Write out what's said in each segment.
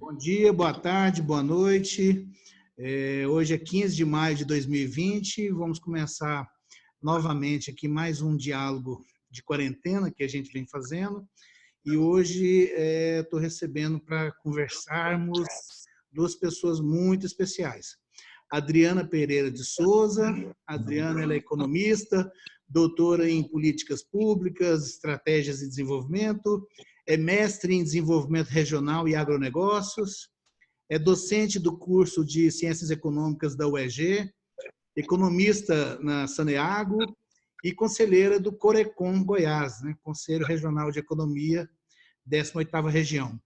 Bom dia, boa tarde, boa noite. Hoje é 15 de maio de 2020. Vamos começar novamente aqui mais um diálogo de quarentena que a gente vem fazendo. E hoje estou recebendo para conversarmos duas pessoas muito especiais. Adriana Pereira de Souza. Adriana, ela é economista, doutora em políticas públicas, estratégias de desenvolvimento, é mestre em desenvolvimento regional e agronegócios, é docente do curso de Ciências Econômicas da UEG, economista na Saneago e conselheira do Corecon Goiás, né? Conselho Regional de Economia, 18ª Região.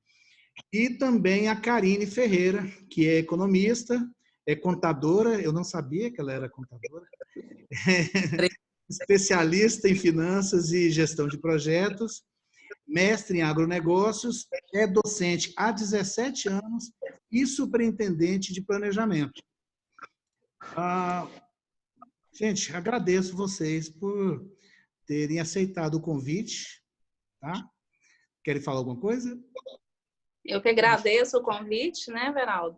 E também a Karine Ferreira, que é economista, é contadora, eu não sabia que ela era contadora, especialista em finanças e gestão de projetos, mestre em agronegócios, é docente há 17 anos e superintendente de planejamento. Gente, agradeço vocês por terem aceitado o convite. Tá? Querem falar alguma coisa? Eu que agradeço o convite, né, Veraldo?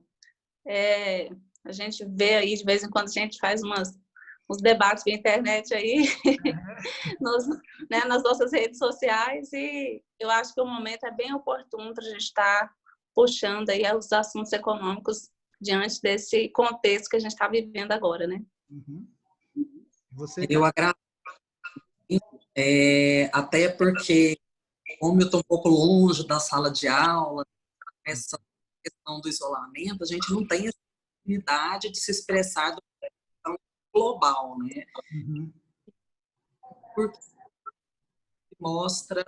A gente vê aí, de vez em quando, a gente faz uns debates via internet aí, nas nossas redes sociais, e eu acho que o momento é bem oportuno para a gente estar puxando aí os assuntos econômicos diante desse contexto que a gente está vivendo agora, né? Uhum. Você... Eu agradeço, até porque, como eu estou um pouco longe da sala de aula, essa questão do isolamento, a gente não tem essa oportunidade de se expressar de uma questão global, né? Uhum. Porque mostra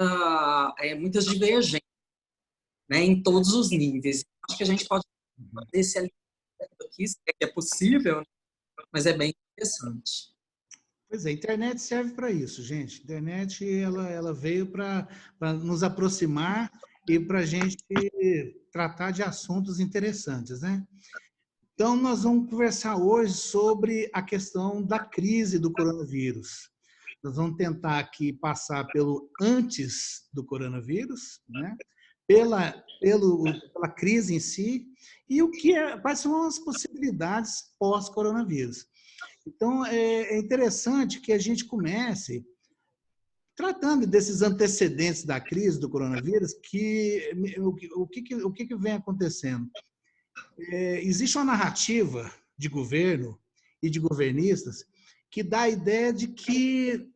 muitas divergências, né, em todos os níveis. Acho que a gente pode fazer esse alinhamento aqui, se é que é possível, né? Mas é bem interessante. Pois é, a internet serve para isso, gente. A internet ela veio para nos aproximar e para a gente tratar de assuntos interessantes, né? Então, nós vamos conversar hoje sobre a questão da crise do coronavírus. Nós vamos tentar aqui passar pelo antes do coronavírus, né? pela crise em si e quais são as possibilidades pós-coronavírus. Então, é interessante que a gente comece tratando desses antecedentes da crise do coronavírus, o que vem acontecendo? Existe uma narrativa de governo e de governistas que dá a ideia de que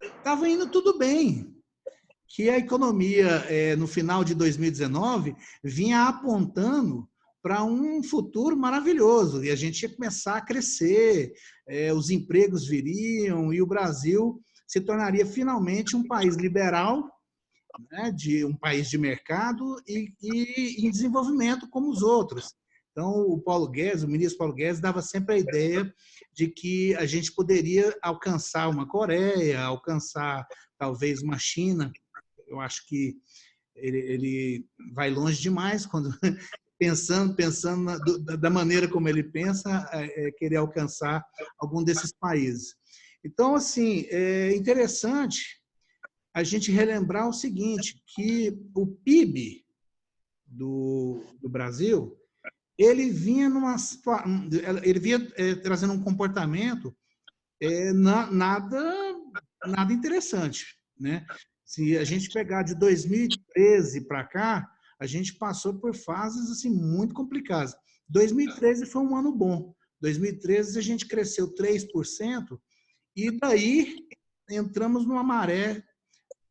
estava indo tudo bem, que a economia, no final de 2019, vinha apontando para um futuro maravilhoso, e a gente ia começar a crescer, os empregos viriam, e o Brasil se tornaria finalmente um país liberal, né, um país de mercado e em desenvolvimento como os outros. Então, o ministro Paulo Guedes, dava sempre a ideia de que a gente poderia alcançar uma Coreia, alcançar talvez uma China. Eu acho que ele vai longe demais quando pensando da maneira como ele pensa, querer alcançar algum desses países. Então, assim, é interessante a gente relembrar o seguinte, que o PIB do Brasil, ele vinha trazendo um comportamento nada interessante, né? Se a gente pegar de 2013 para cá, a gente passou por fases assim muito complicadas. 2013 foi um ano bom. 2013 a gente cresceu 3% e daí entramos numa maré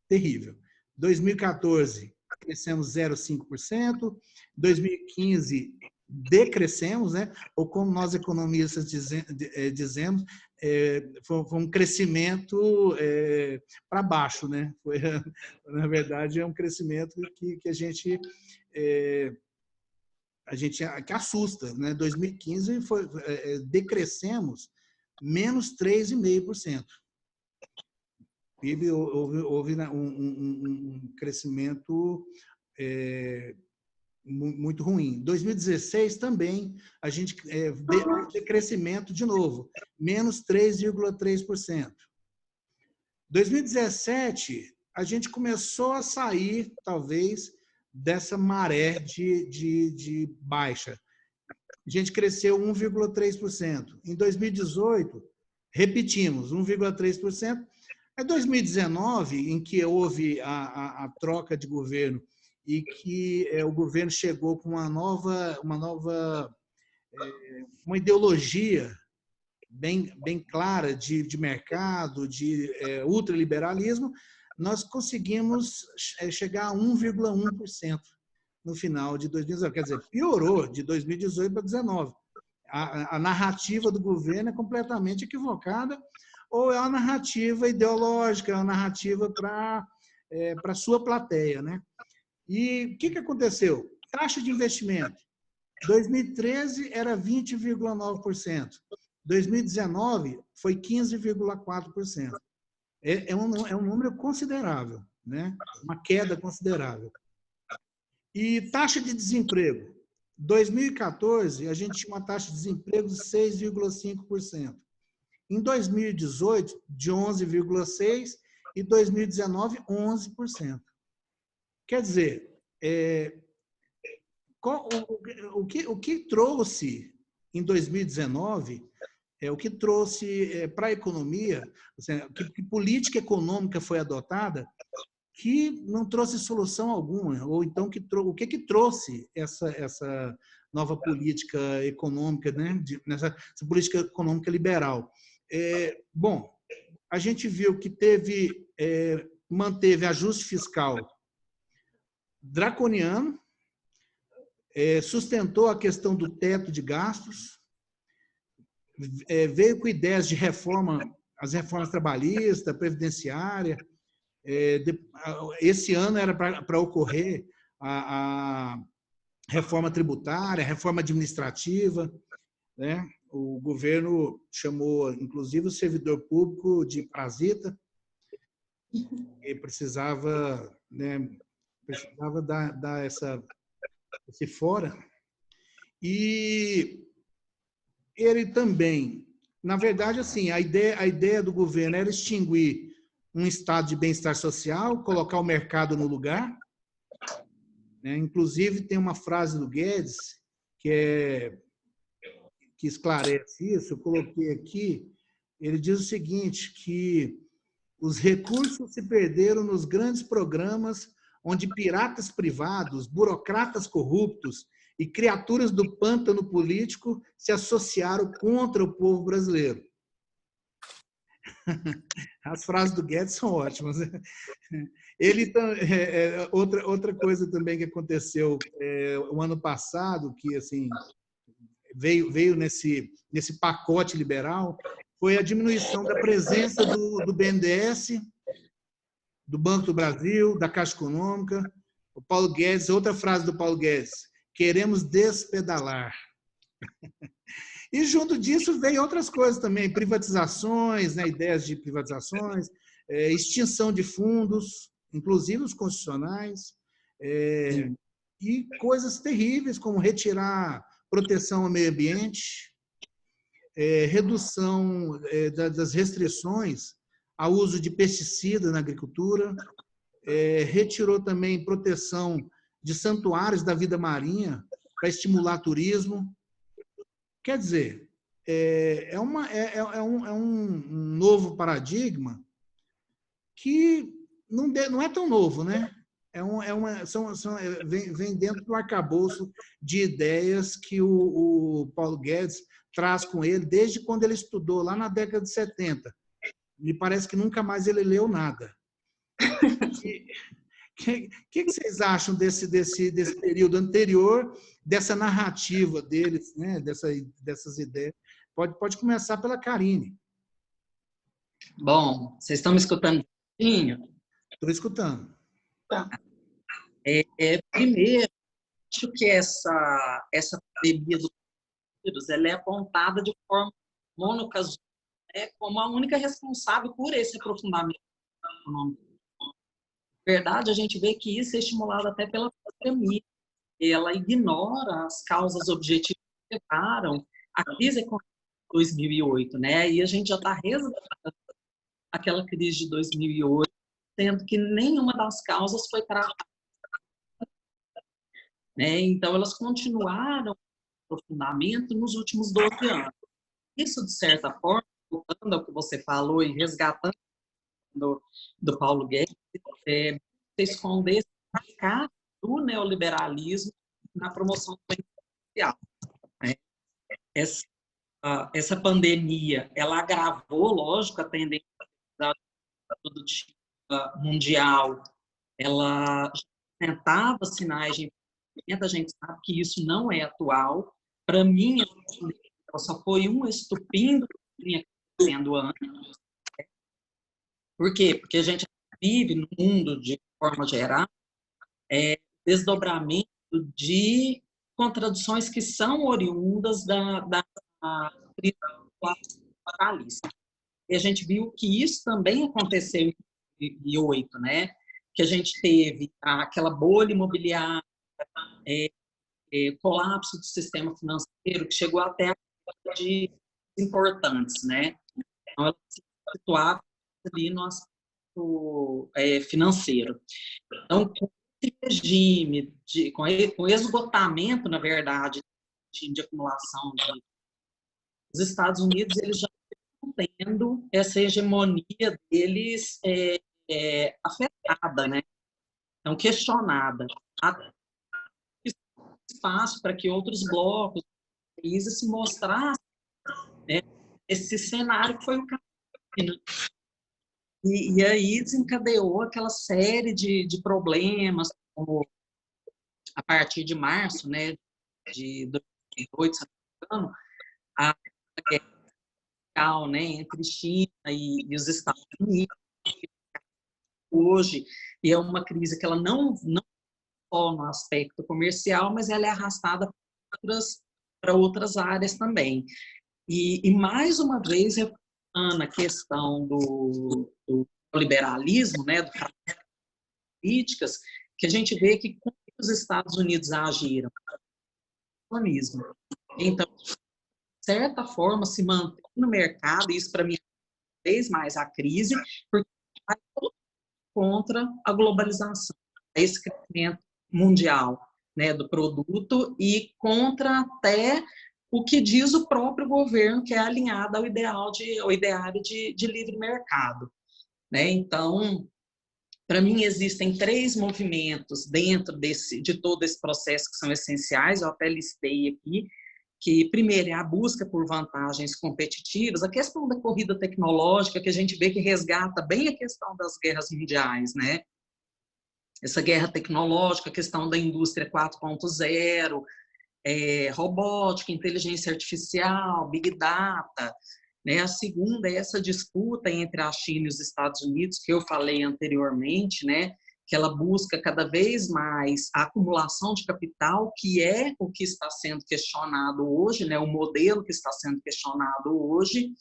terrível. 2014 crescemos 0,5%, 2015 decrescemos, né? Ou como nós economistas dizemos, foi um crescimento para baixo, né? Na verdade, é um crescimento que a gente que assusta, né? 2015 decrescemos menos 3,5%. PIB houve um crescimento muito ruim. 2016 também a gente decrescimento de novo, menos 3,3%. 2017 a gente começou a sair talvez dessa maré de baixa. A gente cresceu 1,3%. Em 2018, repetimos, 1,3%. Em 2019, em que houve a troca de governo e que o governo chegou com uma ideologia bem clara de mercado, de ultraliberalismo, nós conseguimos chegar a 1,1% no final de 2019. Quer dizer, piorou de 2018 para 2019. A narrativa do governo é completamente equivocada, ou é uma narrativa ideológica, é uma narrativa para a sua plateia, né? E o que aconteceu? Taxa de investimento. 2013 era 20,9%. 2019 foi 15,4%. É um número considerável, né? Uma queda considerável. E taxa de desemprego. 2014, a gente tinha uma taxa de desemprego de 6,5%. Em 2018, de 11,6%, e 2019, 11%. Quer dizer, o que trouxe em 2019, o que trouxe para a economia, que política econômica foi adotada que não trouxe solução alguma, ou então o que trouxe essa nova política econômica, né? Essa política econômica liberal. Bom, a gente viu que manteve ajuste fiscal draconiano, sustentou a questão do teto de gastos, veio com ideias de reforma, as reformas trabalhistas, previdenciária. Esse ano era para ocorrer a reforma tributária, a reforma administrativa, né? O governo chamou, inclusive, o servidor público de parasita, e precisava, né, dar esse fora. E ele também, na verdade, assim, a ideia do governo era extinguir um estado de bem-estar social, colocar o mercado no lugar, né? Inclusive, tem uma frase do Guedes que esclarece isso, eu coloquei aqui, ele diz o seguinte, que os recursos se perderam nos grandes programas onde piratas privados, burocratas corruptos e criaturas do pântano político se associaram contra o povo brasileiro. As frases do Guedes são ótimas. Ele outra coisa também que aconteceu o ano passado, que assim veio nesse pacote liberal, foi a diminuição da presença do BNDES, do Banco do Brasil, da Caixa Econômica. O Paulo Guedes, outra frase do Paulo Guedes: queremos despedalar. E junto disso veio outras coisas também, privatizações, né, ideias de privatizações, extinção de fundos, inclusive os constitucionais, e coisas terríveis como retirar proteção ao meio ambiente, redução das restrições ao uso de pesticidas na agricultura, retirou também proteção de santuários da vida marinha para estimular turismo. Quer dizer, é um novo paradigma que não é tão novo, né? Vem dentro do arcabouço de ideias que o Paulo Guedes traz com ele desde quando ele estudou lá na década de 70. Me parece que nunca mais ele leu nada. O que vocês acham desse período anterior, dessa narrativa deles, né? Dessas ideias? Pode começar pela Karine. Bom, vocês estão me escutando? Estou escutando. Tá. Primeiro, acho que essa pandemia do vírus, ela é apontada de forma monocasual, né, como a única responsável por esse aprofundamento econômico. Na verdade, a gente vê que isso é estimulado até pela pandemia. Ela ignora as causas objetivas que levaram à crise econômica de 2008, né? E a gente já está resgatando aquela crise de 2008, sendo que nenhuma das causas foi tratada né? Então, elas continuaram o aprofundamento nos últimos 12 anos. Isso, de certa forma, voltando ao que você falou e resgatando do Paulo Guedes, você esconder esse fracasso do neoliberalismo na promoção do bem social, né? Essa pandemia, ela agravou, lógico, a tendência produtiva mundial, ela apresentava sinais de envelhecimento, a gente sabe que isso não é atual. Para mim, ela só foi um estupim do que vinha acontecendo antes. Por quê? Porque a gente vive no mundo, de forma geral, desdobramento de contradições que são oriundas da crise capitalista. E a gente viu que isso também aconteceu em 2008, né? Que a gente teve aquela bolha imobiliária, colapso do sistema financeiro, que chegou até a de importantes, né? Então, ela se situava ali no aspecto financeiro. Então, com esse regime, com o esgotamento, na verdade, de acumulação os Estados Unidos, eles já estão tendo essa hegemonia deles afetada, né? Então, questionada. Há espaço para que outros blocos, países se mostrassem, né, esse cenário que foi o caso. E aí desencadeou aquela série de problemas, como a partir de março, né, de 2008, se não me engano, a guerra, né, entre China e os Estados Unidos, hoje, e é uma crise que ela não só no aspecto comercial, mas ela é arrastada para outras áreas também. E mais uma vez, reforçando a questão do liberalismo, né, das políticas, que a gente vê que como os Estados Unidos agiram, então, de certa forma, se mantém no mercado, e isso para mim é cada vez mais a crise, porque vai contra a globalização, esse crescimento mundial, né, do produto, e contra até o que diz o próprio governo, que é alinhado ao ideário de livre mercado, né? Então, para mim, existem 3 movimentos dentro de todo esse processo que são essenciais, eu até listei aqui, que, primeiro, é a busca por vantagens competitivas, a questão da corrida tecnológica, que a gente vê que resgata bem a questão das guerras mundiais, né? Essa guerra tecnológica, a questão da indústria 4.0, robótica, inteligência artificial, big data, né? A segunda é essa disputa entre a China e os Estados Unidos, que eu falei anteriormente, né? Que ela busca cada vez mais a acumulação de capital, que é o que está sendo questionado hoje, né? O modelo que está sendo questionado hoje,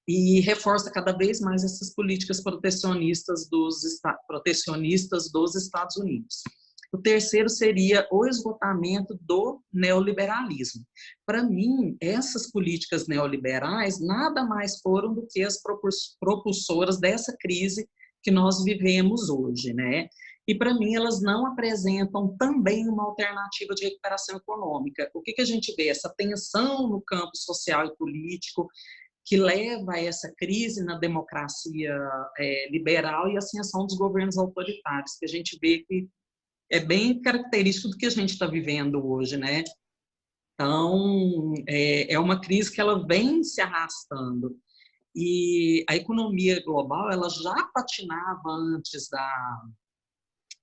e reforça cada vez mais essas políticas protecionistas dos Estados Unidos. O terceiro seria o esgotamento do neoliberalismo. Para mim, essas políticas neoliberais nada mais foram do que as propulsoras dessa crise que nós vivemos hoje, né? E, para mim, elas não apresentam também uma alternativa de recuperação econômica. O que a gente vê? Essa tensão no campo social e político, que leva a essa crise na democracia liberal e a ascensão dos governos autoritários, que a gente vê que é bem característico do que a gente está vivendo hoje, né? Então, é uma crise que ela vem se arrastando. E a economia global, ela já patinava antes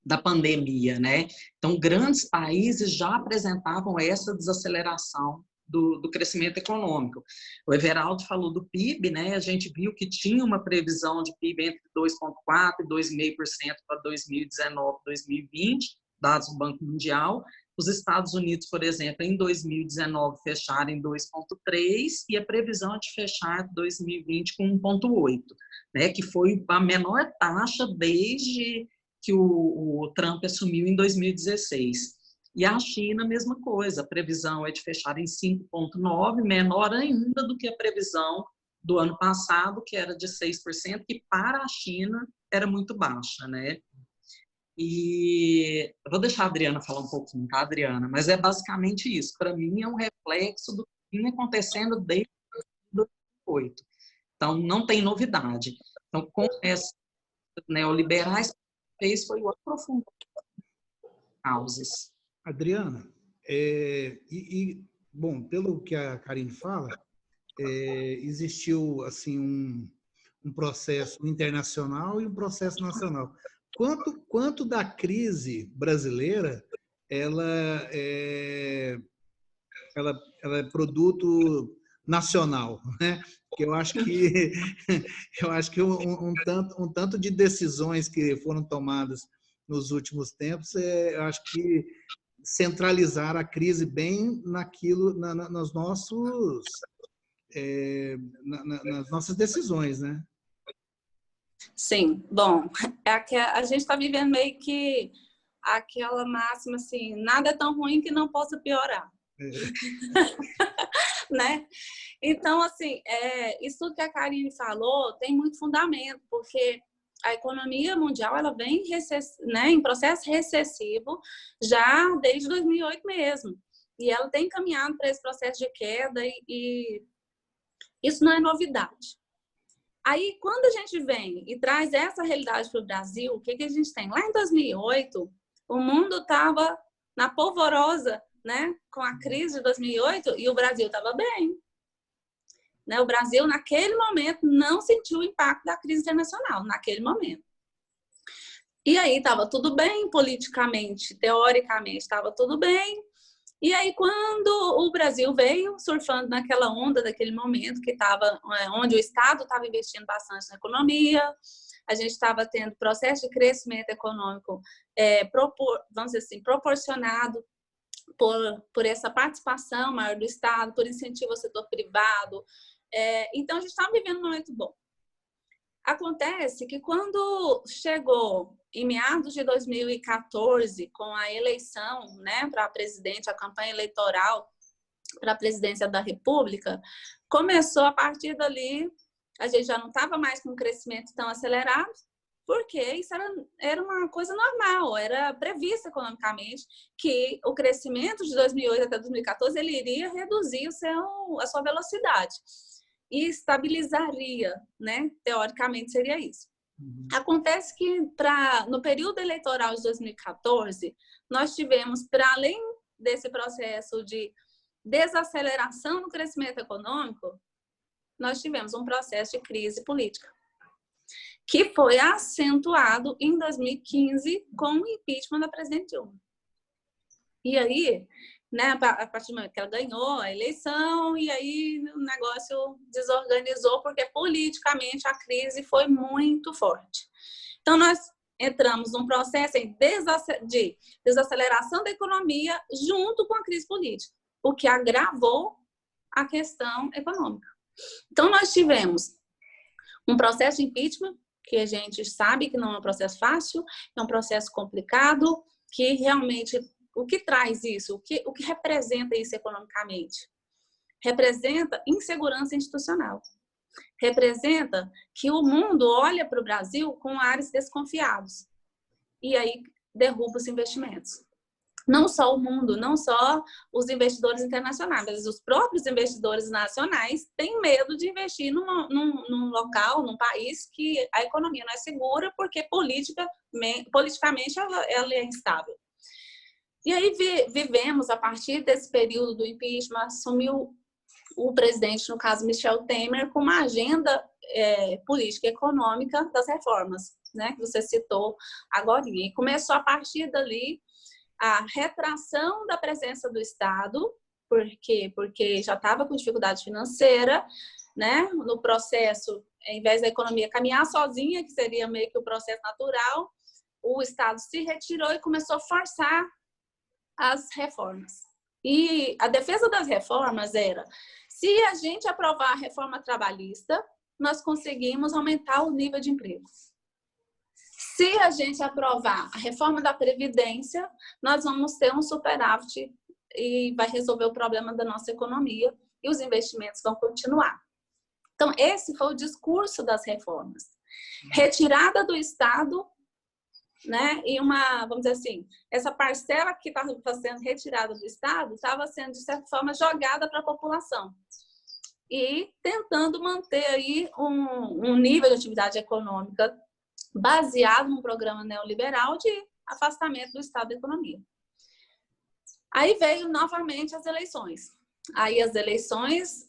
da pandemia, né? Então, grandes países já apresentavam essa desaceleração do crescimento econômico. O Everaldo falou do PIB, né? A gente viu que tinha uma previsão de PIB entre 2,4% e 2,5% para 2019, 2020, dados do Banco Mundial. Os Estados Unidos, por exemplo, em 2019 fecharam em 2,3% e a previsão é de fechar 2020 com 1,8%, né? Que foi a menor taxa desde que o Trump assumiu em 2016. E a China, a mesma coisa, a previsão é de fechar em 5,9%, menor ainda do que a previsão do ano passado, que era de 6%, que para a China era muito baixa, né? E eu vou deixar a Adriana falar um pouquinho, tá, Adriana? Mas é basicamente isso. Para mim, é um reflexo do que vinha acontecendo desde 2008. Então, não tem novidade. Então, com esses neoliberais, o que fez foi o aprofundamento das causas. Adriana, bom, pelo que a Karine fala, existiu assim um processo internacional e um processo nacional. Quanto da crise brasileira ela é produto nacional, né? Que eu acho que um tanto de decisões que foram tomadas nos últimos tempos, eu acho que centralizar a crise bem naquilo, nas nossas decisões, né? Sim, bom, a gente está vivendo meio que aquela máxima assim, nada é tão ruim que não possa piorar. Né? Então, assim, isso tudo que a Karine falou tem muito fundamento, porque a economia mundial ela vem em processo recessivo já desde 2008 mesmo. E ela tem caminhado para esse processo de queda e isso não é novidade. Aí, quando a gente vem e traz essa realidade para o Brasil, o que a gente tem? Lá em 2008, o mundo estava na polvorosa, né, com a crise de 2008 e o Brasil estava bem. Né? O Brasil, naquele momento, não sentiu o impacto da crise internacional, naquele momento. E aí estava tudo bem politicamente, teoricamente estava tudo bem. E aí, quando o Brasil veio surfando naquela onda daquele momento, que estava onde o Estado estava investindo bastante na economia, a gente estava tendo processo de crescimento econômico, vamos dizer assim, proporcionado por essa participação maior do Estado, por incentivo ao setor privado. Então, a gente estava vivendo um momento bom. Acontece que quando chegou em meados de 2014, com a eleição, né, para presidente, a campanha eleitoral para a presidência da República, começou a partir dali, a gente já não estava mais com um crescimento tão acelerado, porque isso era uma coisa normal, era previsto economicamente que o crescimento de 2008 até 2014 ele iria reduzir a sua velocidade e estabilizaria, né? Teoricamente seria isso. Acontece que no período eleitoral de 2014, nós tivemos, para além desse processo de desaceleração no crescimento econômico, nós tivemos um processo de crise política, que foi acentuado em 2015 com o impeachment da presidente Dilma. E aí, né, a partir do momento que ela ganhou a eleição, e aí o negócio desorganizou, porque politicamente a crise foi muito forte. Então, nós entramos num processo de desaceleração da economia junto com a crise política, o que agravou a questão econômica. Então, nós tivemos um processo de impeachment, que a gente sabe que não é um processo fácil, é um processo complicado, que realmente... O que traz isso? O que representa isso economicamente? Representa insegurança institucional. Representa que o mundo olha para o Brasil com ares desconfiados. E aí derruba os investimentos. Não só o mundo, não só os investidores internacionais, mas os próprios investidores nacionais têm medo de investir num local, num país que a economia não é segura, porque politicamente ela é instável. E aí vivemos, a partir desse período do impeachment, assumiu o presidente, no caso Michel Temer, com uma agenda política e econômica das reformas, né, que você citou agora. E começou a partir dali a retração da presença do Estado, porque já estava com dificuldade financeira, né, no processo, em vez da economia caminhar sozinha, que seria meio que o processo natural, o Estado se retirou e começou a forçar as reformas. E a defesa das reformas era: se a gente aprovar a reforma trabalhista, nós conseguimos aumentar o nível de emprego. Se a gente aprovar a reforma da Previdência, nós vamos ter um superávit e vai resolver o problema da nossa economia e os investimentos vão continuar. Então, esse foi o discurso das reformas. Retirada do Estado né? E vamos dizer assim, essa parcela que estava sendo retirada do Estado estava sendo, de certa forma, jogada para a população. E tentando manter aí um nível de atividade econômica baseado num programa neoliberal de afastamento do Estado da economia. Aí veio novamente as eleições. Aí as eleições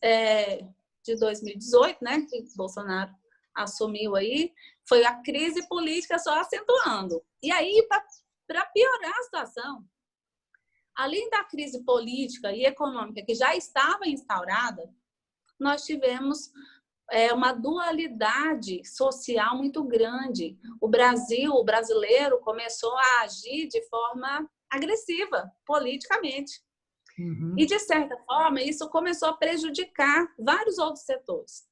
de 2018, né, que Bolsonaro assumiu aí, foi a crise política só acentuando. E aí, para piorar a situação, além da crise política e econômica que já estava instaurada, nós tivemos uma dualidade social muito grande. O brasileiro, começou a agir de forma agressiva, politicamente. Uhum. E, de certa forma, isso começou a prejudicar vários outros setores.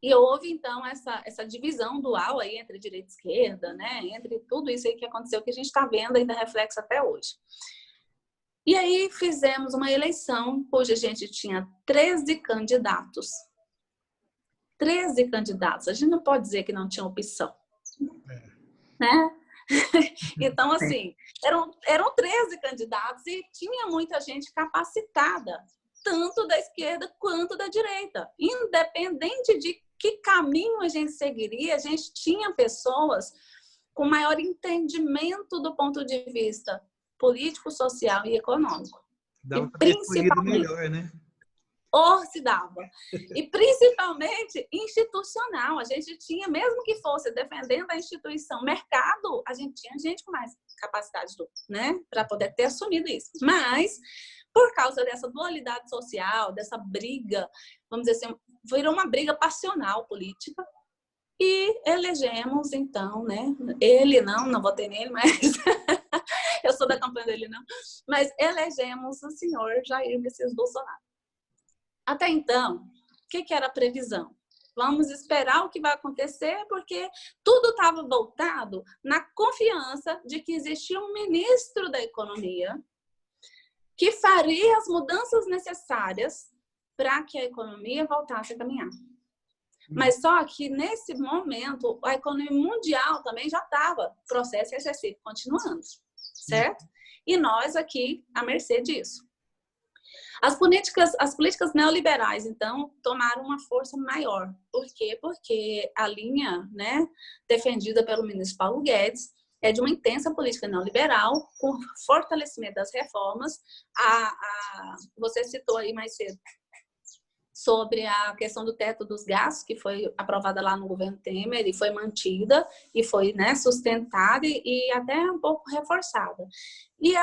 E houve, então, essa divisão dual aí entre direita e esquerda, né? Entre tudo isso aí que aconteceu, que a gente está vendo ainda reflexo até hoje. E aí fizemos uma eleição, cuja a gente tinha 13 candidatos. 13 candidatos. A gente não pode dizer que não tinha opção. Né? Então, assim, eram 13 candidatos e tinha muita gente capacitada, tanto da esquerda quanto da direita. Independente de que caminho a gente seguiria, a gente tinha pessoas com maior entendimento do ponto de vista político, social e econômico. Dava para ter escolhido melhor, né? Ou se dava. E principalmente institucional. A gente tinha, mesmo que fosse defendendo a instituição mercado, a gente tinha gente com mais capacidade, né, para poder ter assumido isso. Mas, por causa dessa dualidade social, dessa briga, vamos dizer assim, virou uma briga passional política. E elegemos, então, né? Ele não votei nele, mas eu sou da campanha dele, não. Mas elegemos o senhor Jair Messias Bolsonaro. Até então, o que era a previsão? Vamos esperar o que vai acontecer, porque tudo estava voltado na confiança de que existia um ministro da Economia que faria as mudanças necessárias para que a economia voltasse a caminhar. Mas só que, nesse momento, a economia mundial também já estava processo recessivo continuando, certo? E nós aqui à mercê disso. As políticas neoliberais, então, tomaram uma força maior. Por quê? Porque a linha, né, defendida pelo ministro Paulo Guedes é de uma intensa política neoliberal, com fortalecimento das reformas. Você citou aí mais cedo sobre a questão do teto dos gastos, que foi aprovada lá no governo Temer e foi mantida e foi, né, sustentada e até um pouco reforçada. E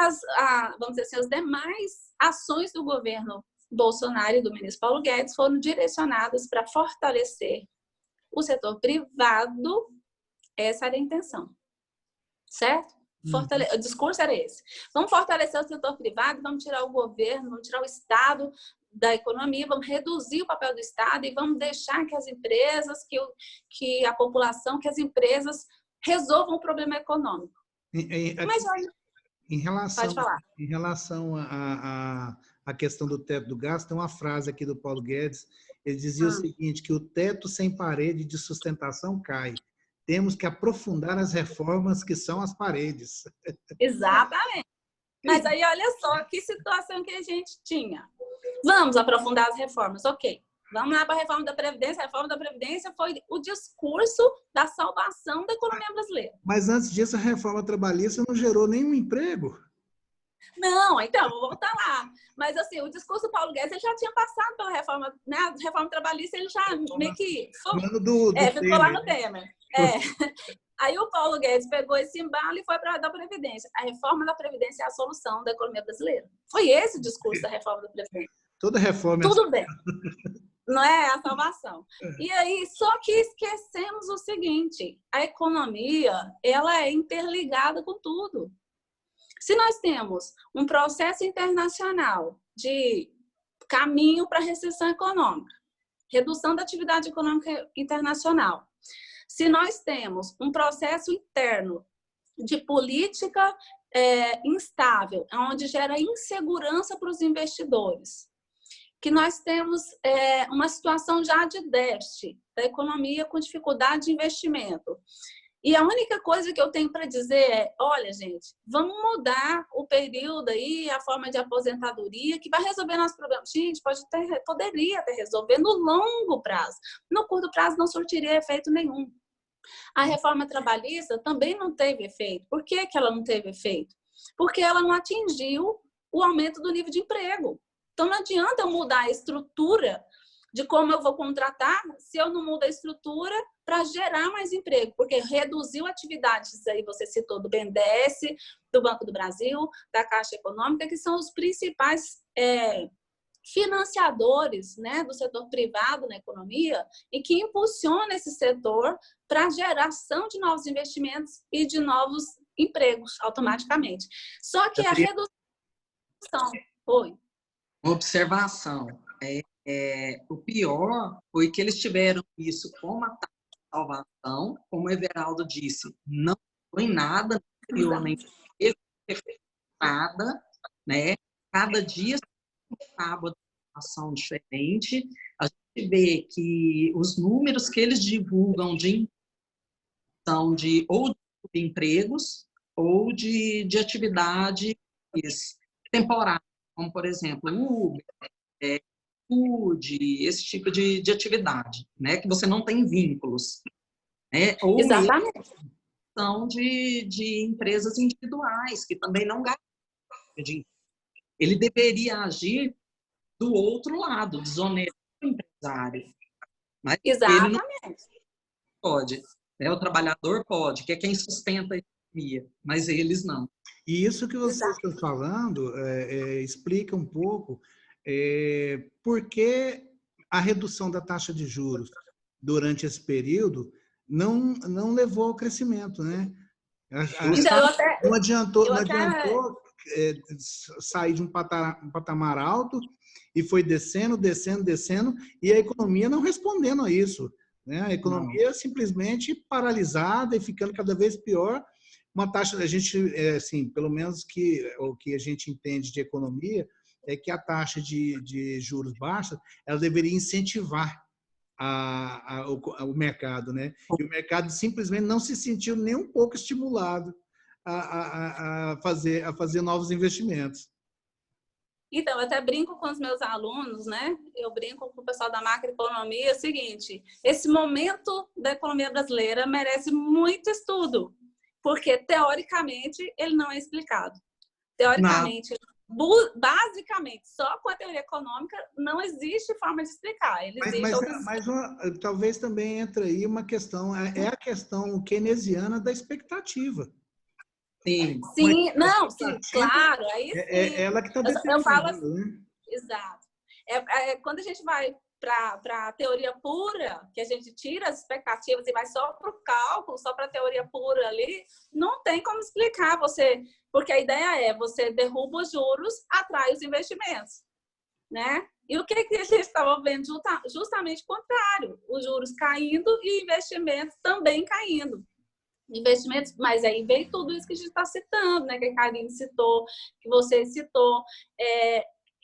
vamos dizer assim, as demais ações do governo Bolsonaro e do ministro Paulo Guedes foram direcionadas para fortalecer o setor privado. Essa era a intenção, certo? O discurso era esse. Vamos fortalecer o setor privado, vamos tirar o governo, vamos tirar o Estado da economia, vamos reduzir o papel do Estado e vamos deixar que as empresas, que a população, que as empresas resolvam o problema econômico. Mas olha, em relação à questão do teto do gasto, tem uma frase aqui do Paulo Guedes, ele dizia o seguinte, que o teto sem parede de sustentação cai. Temos que aprofundar as reformas que são as paredes. Exatamente. Mas aí, olha só que situação que a gente tinha. Vamos aprofundar as reformas, ok. Vamos lá para a reforma da Previdência. A reforma da Previdência foi o discurso da salvação da economia brasileira. Mas antes disso, a reforma trabalhista não gerou nenhum emprego. Não, então, vou voltar lá. Mas, assim, o discurso do Paulo Guedes, ele já tinha passado pela reforma, né? A reforma trabalhista, ele já meio que... ficou lá no Temer. Aí o Paulo Guedes pegou esse embalo e foi para a da Previdência. A reforma da Previdência é a solução da economia brasileira. Foi esse o discurso da reforma da Previdência. Toda reforma Tudo bem. Não é a salvação. E aí, só que esquecemos o seguinte, a economia, ela é interligada com tudo. Se nós temos um processo internacional de caminho para a recessão econômica, redução da atividade econômica internacional, se nós temos um processo interno de política instável, onde gera insegurança para os investidores, que nós temos uma situação já de déficit da economia com dificuldade de investimento, E a única coisa que eu tenho para dizer é, olha, gente, vamos mudar o período aí, a forma de aposentadoria, que vai resolver nossos problemas. Gente, poderia ter resolvido no longo prazo. No curto prazo não surtiria efeito nenhum. A reforma trabalhista também não teve efeito. Por que que ela não teve efeito? Porque ela não atingiu o aumento do nível de emprego. Então não adianta eu mudar a estrutura de como eu vou contratar se eu não mudo a estrutura para gerar mais emprego, porque reduziu atividades, aí você citou, do BNDES, do Banco do Brasil, da Caixa Econômica, que são os principais financiadores, né, do setor privado na economia e que impulsiona esse setor para a geração de novos investimentos e de novos empregos automaticamente. Só que a redução... Oi. Uma observação. O pior foi que eles tiveram isso como a taxa de salvação, como o Everaldo disse, não foi nada anteriormente, nada, né? Cada dia sábado uma ação diferente. A gente vê que os números que eles divulgam são ou de empregos ou de atividades temporárias, como, por exemplo, Uber, food, esse tipo de atividade, né? Que você não tem vínculos. Né? Ou exatamente. mesmo são de empresas individuais, que também não gastam dinheiro. Ele deveria agir do outro lado, desonerar o empresário. Mas exatamente. ele não pode. Né? O trabalhador pode, que é quem sustenta a economia, mas eles não. E isso que você está falando explica um pouco por que a redução da taxa de juros durante esse período não levou ao crescimento, né? Não adiantou sair de um patamar alto e foi descendo, e a economia não respondendo a isso. Né? A economia simplesmente paralisada e ficando cada vez pior. Uma taxa, a gente, assim, pelo menos o que a gente entende de economia é que a taxa de juros baixa, ela deveria incentivar o mercado, né? E o mercado simplesmente não se sentiu nem um pouco estimulado a fazer novos investimentos. Então, eu até brinco com os meus alunos, né? Eu brinco com o pessoal da macroeconomia, é o seguinte, esse momento da economia brasileira merece muito estudo, porque, teoricamente, ele não é explicado. Teoricamente, basicamente, só com a teoria econômica não existe forma de explicar. Mas talvez também entre aí uma questão, a questão keynesiana da expectativa. Sim, sim, claro. Aí, sim. É ela que está determinando. Eu falo assim, né? Exato. Quando a gente vai para a teoria pura, que a gente tira as expectativas e vai só para o cálculo, só para a teoria pura ali, não tem como explicar porque a ideia é você derruba os juros, atrai os investimentos, né? E o que a gente estava vendo? Justamente o contrário, os juros caindo e investimentos também caindo. Investimentos, mas aí veio tudo isso que a gente está citando, né? Que a Karine citou, que você citou,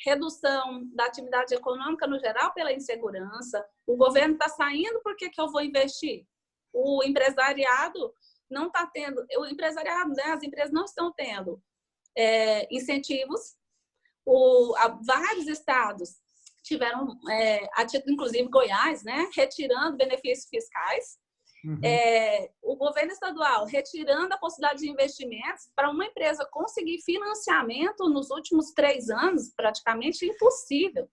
redução da atividade econômica no geral pela insegurança. O governo está saindo, por que eu vou investir? O empresariado não está tendo, né, as empresas não estão tendo incentivos. Vários estados tiveram, inclusive Goiás, né, retirando benefícios fiscais. Uhum. O governo estadual retirando a possibilidade de investimentos para uma empresa conseguir financiamento nos últimos 3 anos, praticamente impossível.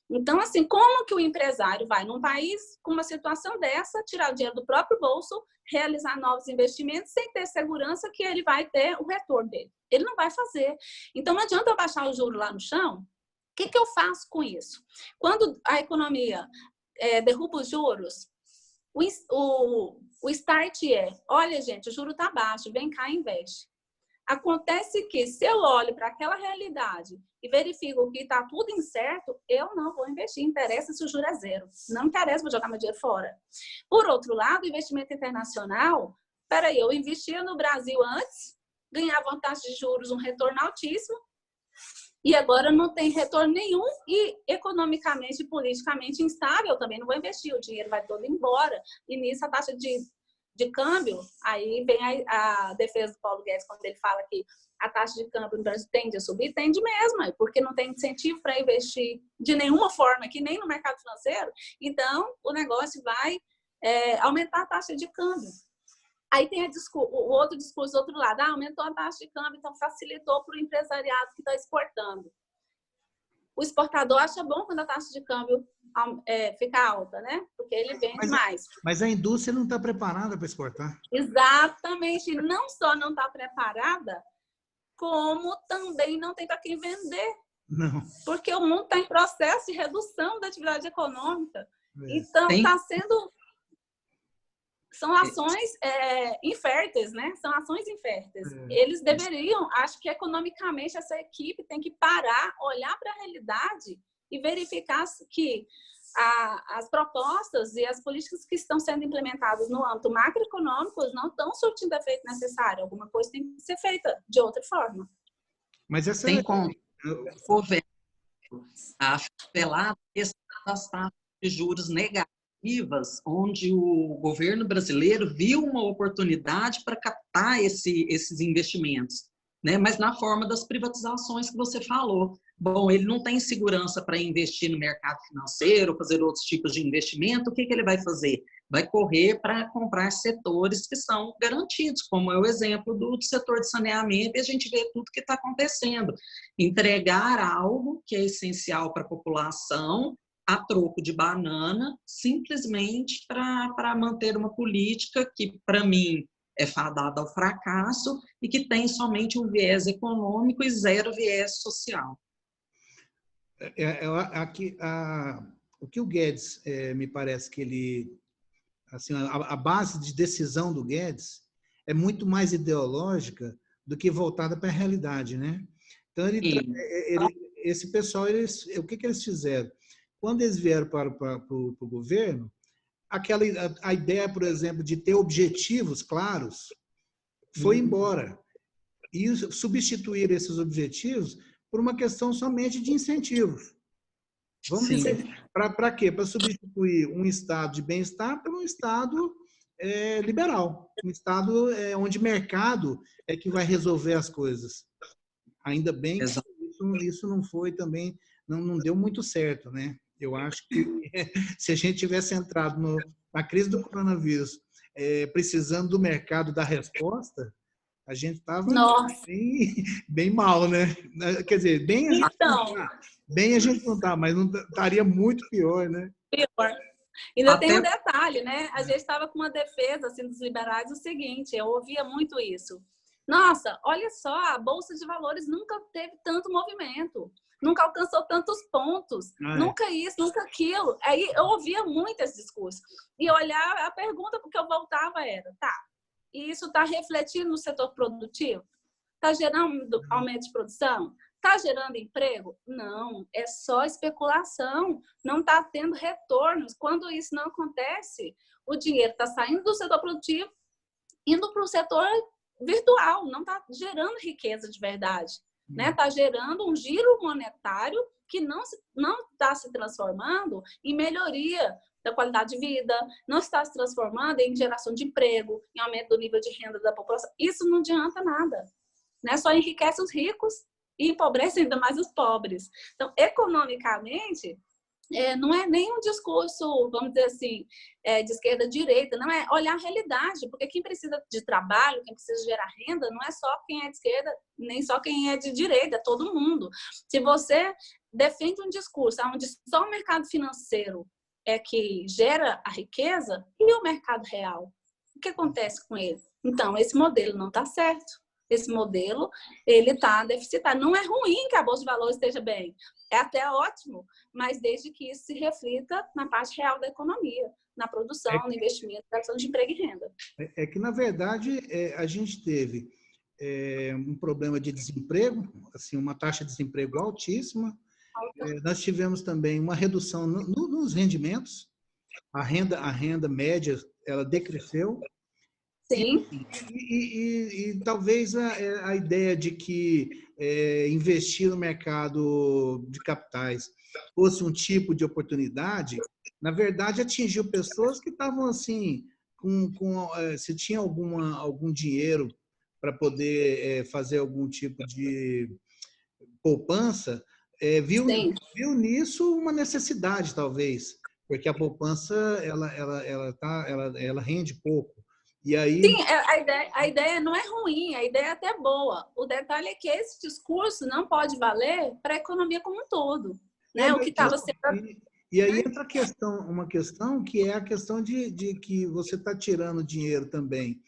Então, assim, como que o empresário vai num país com uma situação dessa, tirar o dinheiro do próprio bolso, realizar novos investimentos sem ter segurança que ele vai ter o retorno dele? Ele não vai fazer. Então, não adianta eu baixar o juro lá no chão. O que eu faço com isso? Quando a economia derruba os juros, o start olha, gente, o juro está baixo, vem cá e investe. Acontece que, se eu olho para aquela realidade e verifico que está tudo incerto, eu não vou investir. Interessa se o juro é 0. Não interessa, vou jogar meu dinheiro fora. Por outro lado, investimento internacional, peraí, eu investia no Brasil antes, ganhava uma taxa de juros, um retorno altíssimo, e agora não tem retorno nenhum e economicamente e politicamente instável, eu também não vou investir, o dinheiro vai todo embora. E nisso a taxa de de câmbio, aí vem a defesa do Paulo Guedes, quando ele fala que a taxa de câmbio no Brasil tende a subir, tende mesmo, porque não tem incentivo para investir de nenhuma forma aqui, nem no mercado financeiro. Então, o negócio vai aumentar a taxa de câmbio. Aí tem o outro discurso do outro lado, aumentou a taxa de câmbio, então facilitou para o empresariado que está exportando. O exportador acha bom quando a taxa de câmbio fica alta, né? Porque ele vende mais. Mas a indústria não está preparada para exportar. Exatamente. Não só não está preparada, como também não tem para quem vender. Não. Porque o mundo está em processo de redução da atividade econômica. Então, está sendo... São ações inférteis, né? São ações inférteis. Eles deveriam, acho que economicamente essa equipe tem que parar, olhar para a realidade e verificar que as propostas e as políticas que estão sendo implementadas no âmbito macroeconômico não estão surtindo efeito necessário. Alguma coisa tem que ser feita de outra forma. Mas essa tem como o governo apelar das taxas de juros negativas, onde o governo brasileiro viu uma oportunidade para captar esses investimentos, né? Mas na forma das privatizações que você falou. Bom, ele não tem segurança para investir no mercado financeiro, fazer outros tipos de investimento, o que ele vai fazer? Vai correr para comprar setores que são garantidos, como é o exemplo do setor de saneamento, e a gente vê tudo que está acontecendo. Entregar algo que é essencial para a população, a troco de banana, simplesmente para manter uma política que, para mim, é fadada ao fracasso e que tem somente um viés econômico e zero viés social. O que o Guedes, me parece que ele... Assim, a base de decisão do Guedes é muito mais ideológica do que voltada para a realidade, né? Então, esse pessoal, o que eles fizeram? Quando eles vieram para o governo, a ideia, por exemplo, de ter objetivos claros, foi embora. E substituir esses objetivos por uma questão somente de incentivos. Vamos dizer, para quê? Para substituir um estado de bem-estar por um estado liberal. Um estado onde mercado é que vai resolver as coisas. Ainda bem que isso não foi também, não deu muito certo, né? Eu acho que se a gente tivesse entrado na crise do coronavírus precisando do mercado dar resposta, a gente estava bem mal, né? Quer dizer, bem a gente não está, mas não estaria muito pior, né? Pior. Ainda tem um detalhe, né? A gente estava com uma defesa assim, dos liberais, o seguinte, eu ouvia muito isso. Nossa, olha só, a Bolsa de Valores nunca teve tanto movimento. Nunca alcançou tantos pontos, nunca isso, nunca aquilo. Aí eu ouvia muito esse discurso. E eu olhava, a pergunta porque eu voltava era, e isso está refletindo no setor produtivo? Está gerando aumento de produção? Está gerando emprego? Não, é só especulação. Não está tendo retornos. Quando isso não acontece, o dinheiro está saindo do setor produtivo, indo para o setor virtual, não está gerando riqueza de verdade. Está gerando um giro monetário que não está se transformando em melhoria da qualidade de vida, não está se transformando em geração de emprego, em aumento do nível de renda da população. Isso não adianta nada. Né? Só enriquece os ricos e empobrece ainda mais os pobres. Então, economicamente, não é nem um discurso, vamos dizer assim, de esquerda-direita, não é olhar a realidade, porque quem precisa de trabalho, quem precisa gerar renda, não é só quem é de esquerda, nem só quem é de direita, é todo mundo. Se você defende um discurso onde só o mercado financeiro é que gera a riqueza, e o mercado real? O que acontece com ele? Então, esse modelo não está certo. Esse modelo, ele está deficitário. Não é ruim que a Bolsa de Valores esteja bem, é até ótimo, mas desde que isso se reflita na parte real da economia, na produção, no investimento, na criação de emprego e renda. É que, na verdade, a gente teve um problema de desemprego, assim, uma taxa de desemprego altíssima. Nós tivemos também uma redução nos rendimentos. A renda média, ela decresceu. Sim. E talvez a ideia de que investir no mercado de capitais fosse um tipo de oportunidade, na verdade, atingiu pessoas que estavam assim, se tinha algum dinheiro para poder fazer algum tipo de poupança, viu nisso uma necessidade, talvez, porque a poupança ela rende pouco. E aí... Sim, a ideia não é ruim, a ideia é até boa. O detalhe é que esse discurso não pode valer para a economia como um todo. Né? O que estava sendo... E aí entra uma questão que é a questão de que você está tirando dinheiro também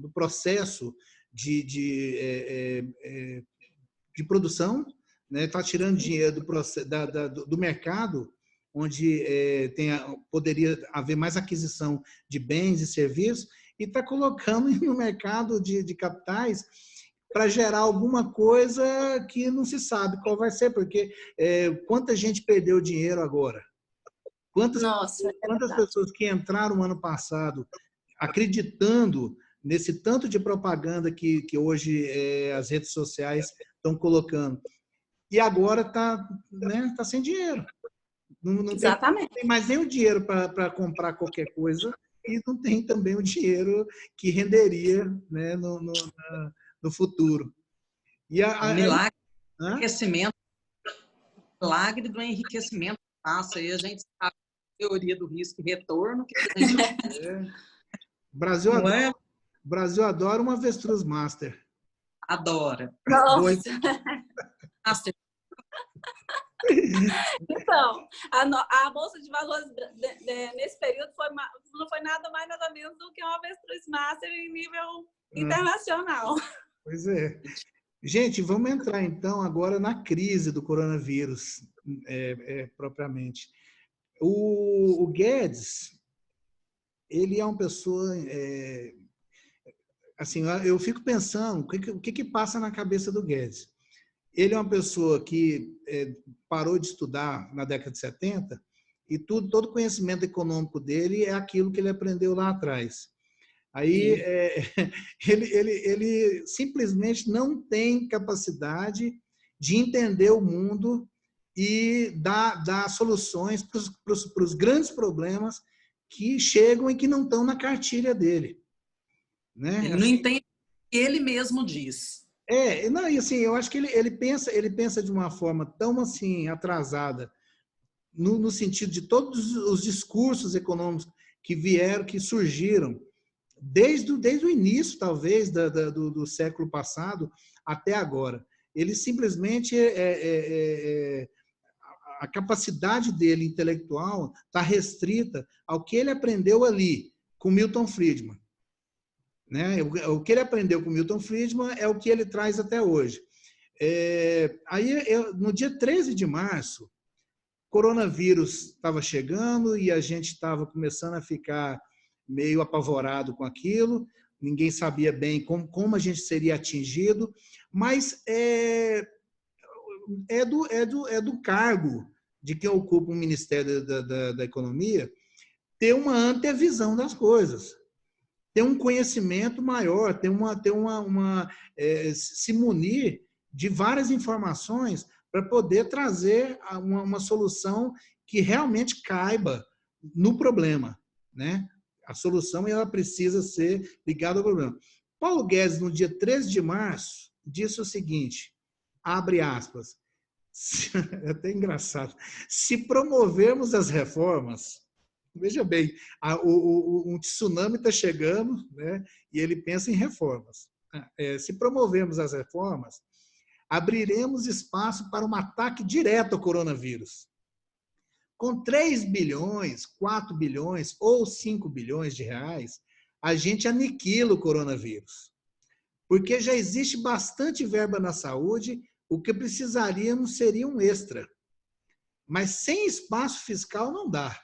do processo de produção, né? Está tirando dinheiro do mercado, onde poderia haver mais aquisição de bens e serviços, e está colocando no mercado de capitais para gerar alguma coisa que não se sabe qual vai ser, porque quanta gente perdeu dinheiro agora? Quantas pessoas que entraram ano passado acreditando nesse tanto de propaganda que hoje as redes sociais estão colocando, e agora está sem dinheiro. Não tem mais nem o dinheiro para comprar qualquer coisa, e não tem também o dinheiro que renderia, né, no futuro. E milagre do enriquecimento, milagre do enriquecimento passa, aí a gente sabe a teoria do risco e retorno que a gente... Brasil adora uma avestruz master. Adora. Master. Então, a Bolsa de Valores nesse período não foi nada mais nada menos do que uma avestruz master em nível internacional. Pois é. Gente, vamos entrar então agora na crise do coronavírus, propriamente. O Guedes, ele é uma pessoa... assim, eu fico pensando, o que passa na cabeça do Guedes? Ele é uma pessoa que parou de estudar na década de 70 e todo o conhecimento econômico dele é aquilo que ele aprendeu lá atrás. Aí ele simplesmente não tem capacidade de entender o mundo e dar soluções para os grandes problemas que chegam e que não estão na cartilha dele. Né? Ele não entende o que ele mesmo diz. Não, e assim, eu acho que ele pensa de uma forma tão assim atrasada, no sentido de todos os discursos econômicos que surgiram desde o início, talvez, do século passado até agora. Ele simplesmente a capacidade dele intelectual está restrita ao que ele aprendeu ali com Milton Friedman. Né? O que ele aprendeu com Milton Friedman é o que ele traz até hoje. No dia 13 de março, o coronavírus estava chegando e a gente estava começando a ficar meio apavorado com aquilo, ninguém sabia bem como a gente seria atingido, mas do cargo de quem ocupa o Ministério da Economia ter uma antevisão das coisas, ter um conhecimento maior, se munir de várias informações para poder trazer uma solução que realmente caiba no problema, né? A solução ela precisa ser ligada ao problema. Paulo Guedes, no dia 13 de março, disse o seguinte, abre aspas, é até engraçado, se promovermos as reformas, veja bem, um tsunami está chegando, né, e ele pensa em reformas. Se promovermos as reformas, abriremos espaço para um ataque direto ao coronavírus. Com 3 bilhões, 4 bilhões ou 5 bilhões de reais, a gente aniquila o coronavírus. Porque já existe bastante verba na saúde, o que precisaríamos seria um extra. Mas sem espaço fiscal não dá.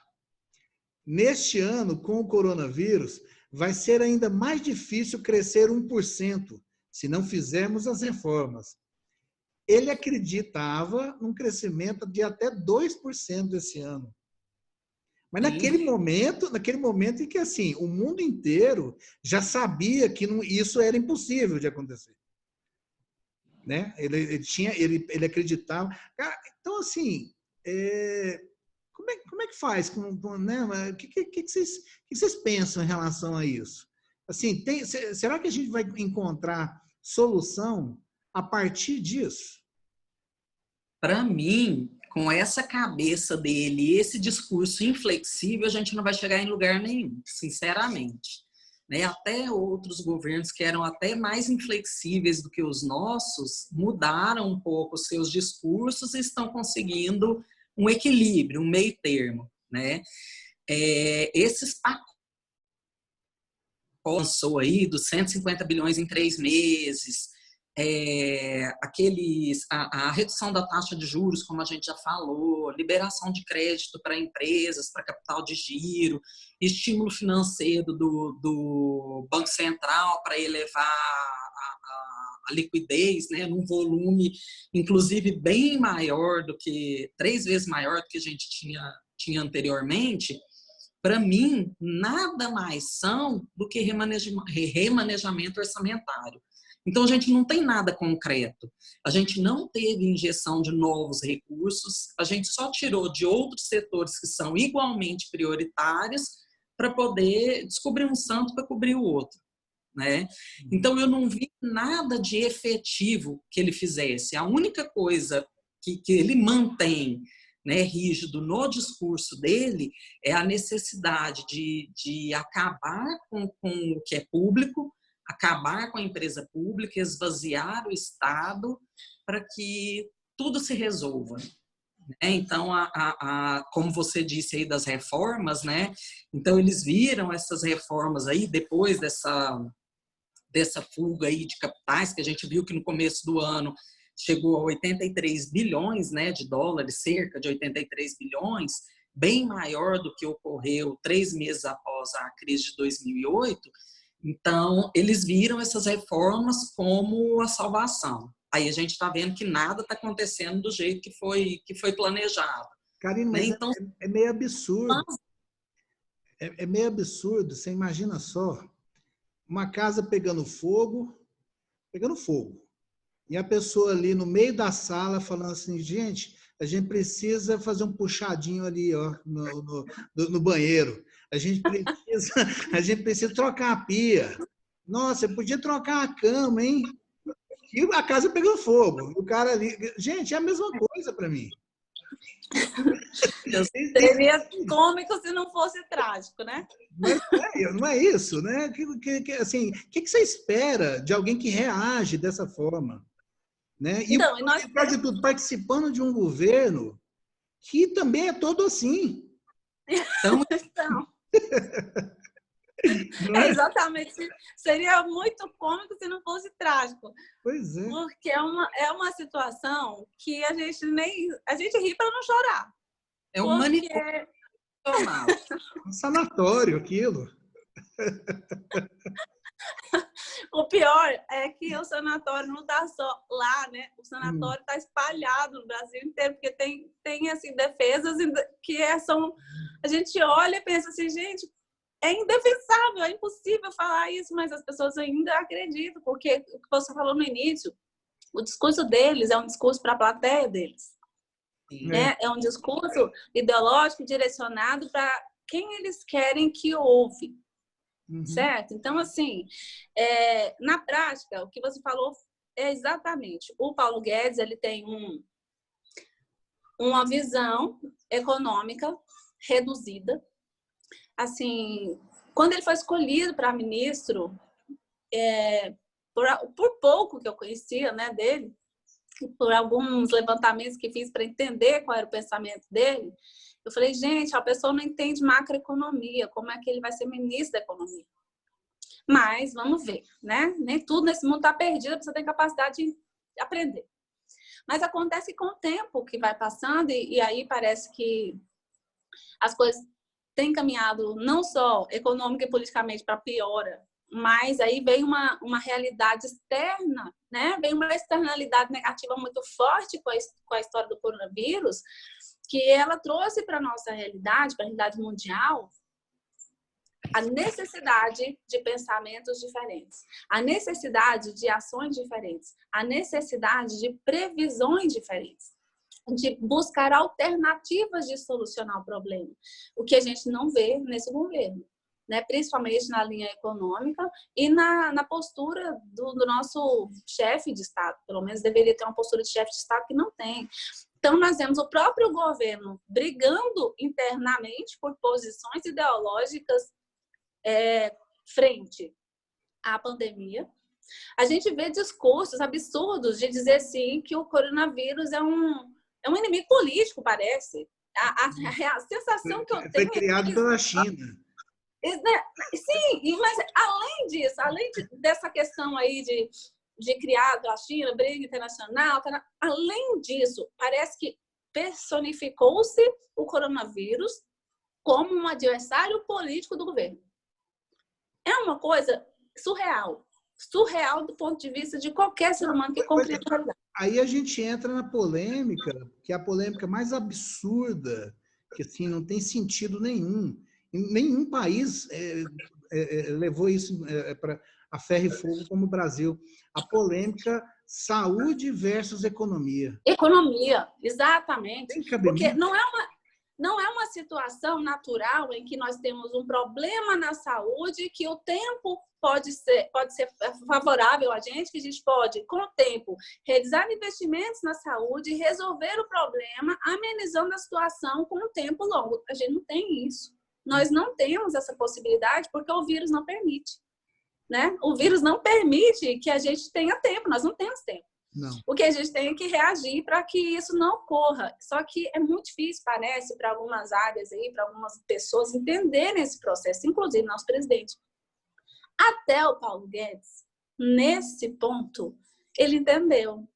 Neste ano, com o coronavírus, vai ser ainda mais difícil crescer 1%, se não fizermos as reformas. Ele acreditava num crescimento de até 2% esse ano. Mas naquele momento em que assim, o mundo inteiro já sabia que isso era impossível de acontecer. Né? Ele acreditava. Cara, então, assim, como como é que faz? Né? O que vocês pensam em relação a isso? Assim, será que a gente vai encontrar solução a partir disso? Para mim, com essa cabeça dele, esse discurso inflexível, a gente não vai chegar em lugar nenhum, sinceramente. Né? Até outros governos que eram até mais inflexíveis do que os nossos, mudaram um pouco os seus discursos e estão conseguindo um equilíbrio, um meio termo. Né? Esses pacotes lançou aí dos 150 bilhões em 3 meses, a redução da taxa de juros, como a gente já falou, liberação de crédito para empresas, para capital de giro, estímulo financeiro do Banco Central para elevar a liquidez, né, num volume, inclusive, bem maior do que, 3 vezes maior do que a gente tinha anteriormente. Para mim, nada mais são do que remanejamento orçamentário. Então, a gente não tem nada concreto. A gente não teve injeção de novos recursos, a gente só tirou de outros setores que são igualmente prioritários para poder descobrir um santo para cobrir o outro. Né? Então, eu não vi nada de efetivo que ele fizesse. A única coisa que ele mantém, né, rígido no discurso dele é a necessidade de acabar com o que é público, acabar com a empresa pública, esvaziar o Estado para que tudo se resolva. Então, como você disse aí das reformas, né? Então eles viram essas reformas aí depois dessa fuga aí de capitais, que a gente viu que no começo do ano chegou a 83 bilhões, né, de dólares, cerca de 83 bilhões, bem maior do que ocorreu 3 meses após a crise de 2008. Então, eles viram essas reformas como a salvação. Aí a gente está vendo que nada está acontecendo do jeito que foi planejado. Karine, mas então, é meio absurdo. É meio absurdo. Você imagina só, uma casa pegando fogo, e a pessoa ali no meio da sala falando assim, gente, a gente precisa fazer um puxadinho ali, ó, no banheiro. A gente precisa trocar a pia. Nossa, eu podia trocar a cama, hein? E a casa pegou fogo. O cara ali... Gente, é a mesma coisa para mim. Seria cômico se não fosse trágico, né? Mas não é isso, né? Assim, o que você espera de alguém que reage dessa forma? Né? E, então, apesar de tudo, participando de um governo que também é todo assim. Então... É exatamente. Seria muito cômico se não fosse trágico. Pois é. Porque é uma situação que a gente ri para não chorar. É um manicômio. Um sanatório, aquilo. O pior é que o sanatório não está só lá, né? O sanatório está espalhado no Brasil inteiro, porque tem assim, defesas que são... A gente olha e pensa assim, gente, é indefensável, é impossível falar isso, mas as pessoas ainda acreditam, porque o que você falou no início, o discurso deles é um discurso para a plateia deles. Né? É um discurso ideológico direcionado para quem eles querem que ouve. Certo? Então, assim, na prática, o que você falou é exatamente. O Paulo Guedes, ele tem uma visão econômica reduzida. Assim, quando ele foi escolhido para ministro, por pouco que eu conhecia, né, dele, por alguns levantamentos que fiz para entender qual era o pensamento dele, eu falei, gente, a pessoa não entende macroeconomia, como é que ele vai ser ministro da economia? Mas, vamos ver, né? Nem tudo nesse mundo está perdido, você tem capacidade de aprender. Mas acontece com o tempo que vai passando, e aí parece que as coisas têm caminhado não só econômica e politicamente para piora, mas aí vem uma realidade externa, né? Vem uma externalidade negativa muito forte com a história do coronavírus, que ela trouxe para a nossa realidade, para a realidade mundial, a necessidade de pensamentos diferentes, a necessidade de ações diferentes, a necessidade de previsões diferentes. de buscar alternativas de solucionar o problema, o que a gente não vê nesse governo, né? Principalmente na linha econômica e na postura do nosso chefe de Estado. Pelo menos deveria ter uma postura de chefe de Estado que não tem. Então, nós vemos o próprio governo brigando internamente por posições ideológicas frente à pandemia. A gente vê discursos absurdos de dizer, sim, que o coronavírus é um inimigo político, parece. A sensação que eu tenho... Foi criado pela China. Sim, mas além disso, dessa questão aí de criar a China, briga internacional, além disso, parece que personificou-se o coronavírus como um adversário político do governo. É uma coisa surreal do ponto de vista de qualquer ser humano que compreenda a realidade. Aí a gente entra na polêmica, que é a polêmica mais absurda, que assim, não tem sentido nenhum. Nenhum país levou isso a ferro e fogo como o Brasil. A polêmica saúde versus economia. Economia, exatamente. Tem cabimento. Porque não é uma situação natural em que nós temos um problema na saúde que o tempo pode ser favorável a gente, que a gente pode, com o tempo, realizar investimentos na saúde e resolver o problema, amenizando a situação com um tempo longo. A gente não tem isso. Nós não temos essa possibilidade porque o vírus não permite, né? O vírus não permite que a gente tenha tempo, nós não temos tempo. Não. O que a gente tem que reagir para que isso não ocorra. Só que é muito difícil, parece, para algumas áreas aí, para algumas pessoas entenderem esse processo, inclusive nosso presidente. Até o Paulo Guedes, nesse ponto, ele entendeu.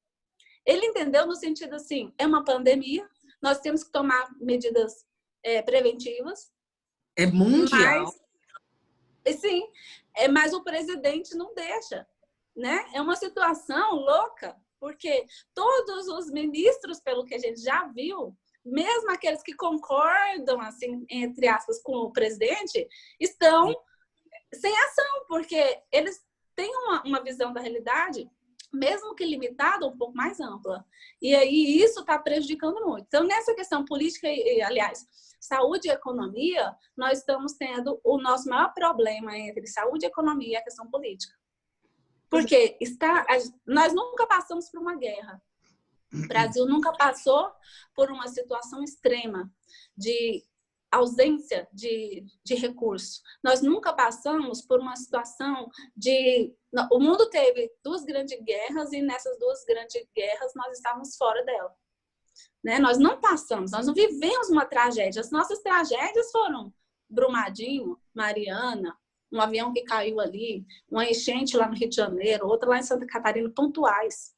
Ele entendeu no sentido assim, é uma pandemia, nós temos que tomar medidas preventivas. É mundial. Sim, mas o presidente não deixa, né? É uma situação louca, porque todos os ministros, pelo que a gente já viu, mesmo aqueles que concordam, assim, entre aspas, com o presidente, estão sem ação, porque eles têm uma visão da realidade, mesmo que limitada, um pouco mais ampla. E aí isso está prejudicando muito. Então, nessa questão política, aliás, saúde e economia, nós estamos tendo o nosso maior problema entre saúde e economia e a questão política. Porque nós nunca passamos por uma guerra. O Brasil nunca passou por uma situação extrema de ausência de recursos. Nós nunca passamos por uma situação de... O mundo teve 2 grandes guerras e nessas 2 grandes guerras nós estávamos fora dela. Né? Nós não passamos, nós não vivemos uma tragédia. As nossas tragédias foram Brumadinho, Mariana, um avião que caiu ali, uma enchente lá no Rio de Janeiro, outra lá em Santa Catarina, pontuais.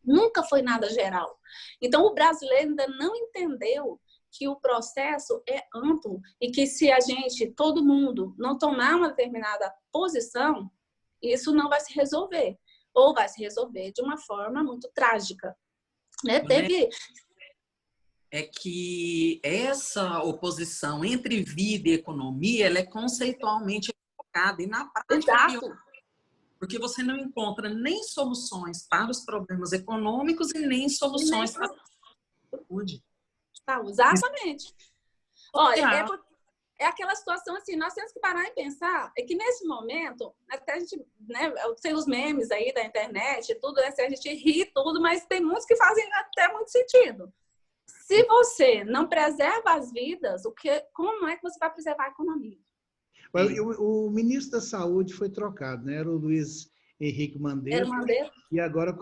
Nunca foi nada geral. Então, o brasileiro ainda não entendeu que o processo é amplo e que se a gente, todo mundo, não tomar uma determinada posição, isso não vai se resolver. Ou vai se resolver de uma forma muito trágica. Né? É que essa oposição entre vida e economia, ela é conceitualmente equivocada e na prática, porque você não encontra nem soluções para os problemas econômicos e nem soluções para a saúde. Exatamente. Olha, é aquela situação assim, nós temos que parar e pensar, é que nesse momento, até a gente, né, tem os memes aí da internet, tudo, né, a gente ri tudo, mas tem muitos que fazem até muito sentido. Se você não preserva as vidas, como é que você vai preservar a economia? O ministro da Saúde foi trocado, né? Era o Luiz Henrique Mandetta. Era o Mandetta. E agora,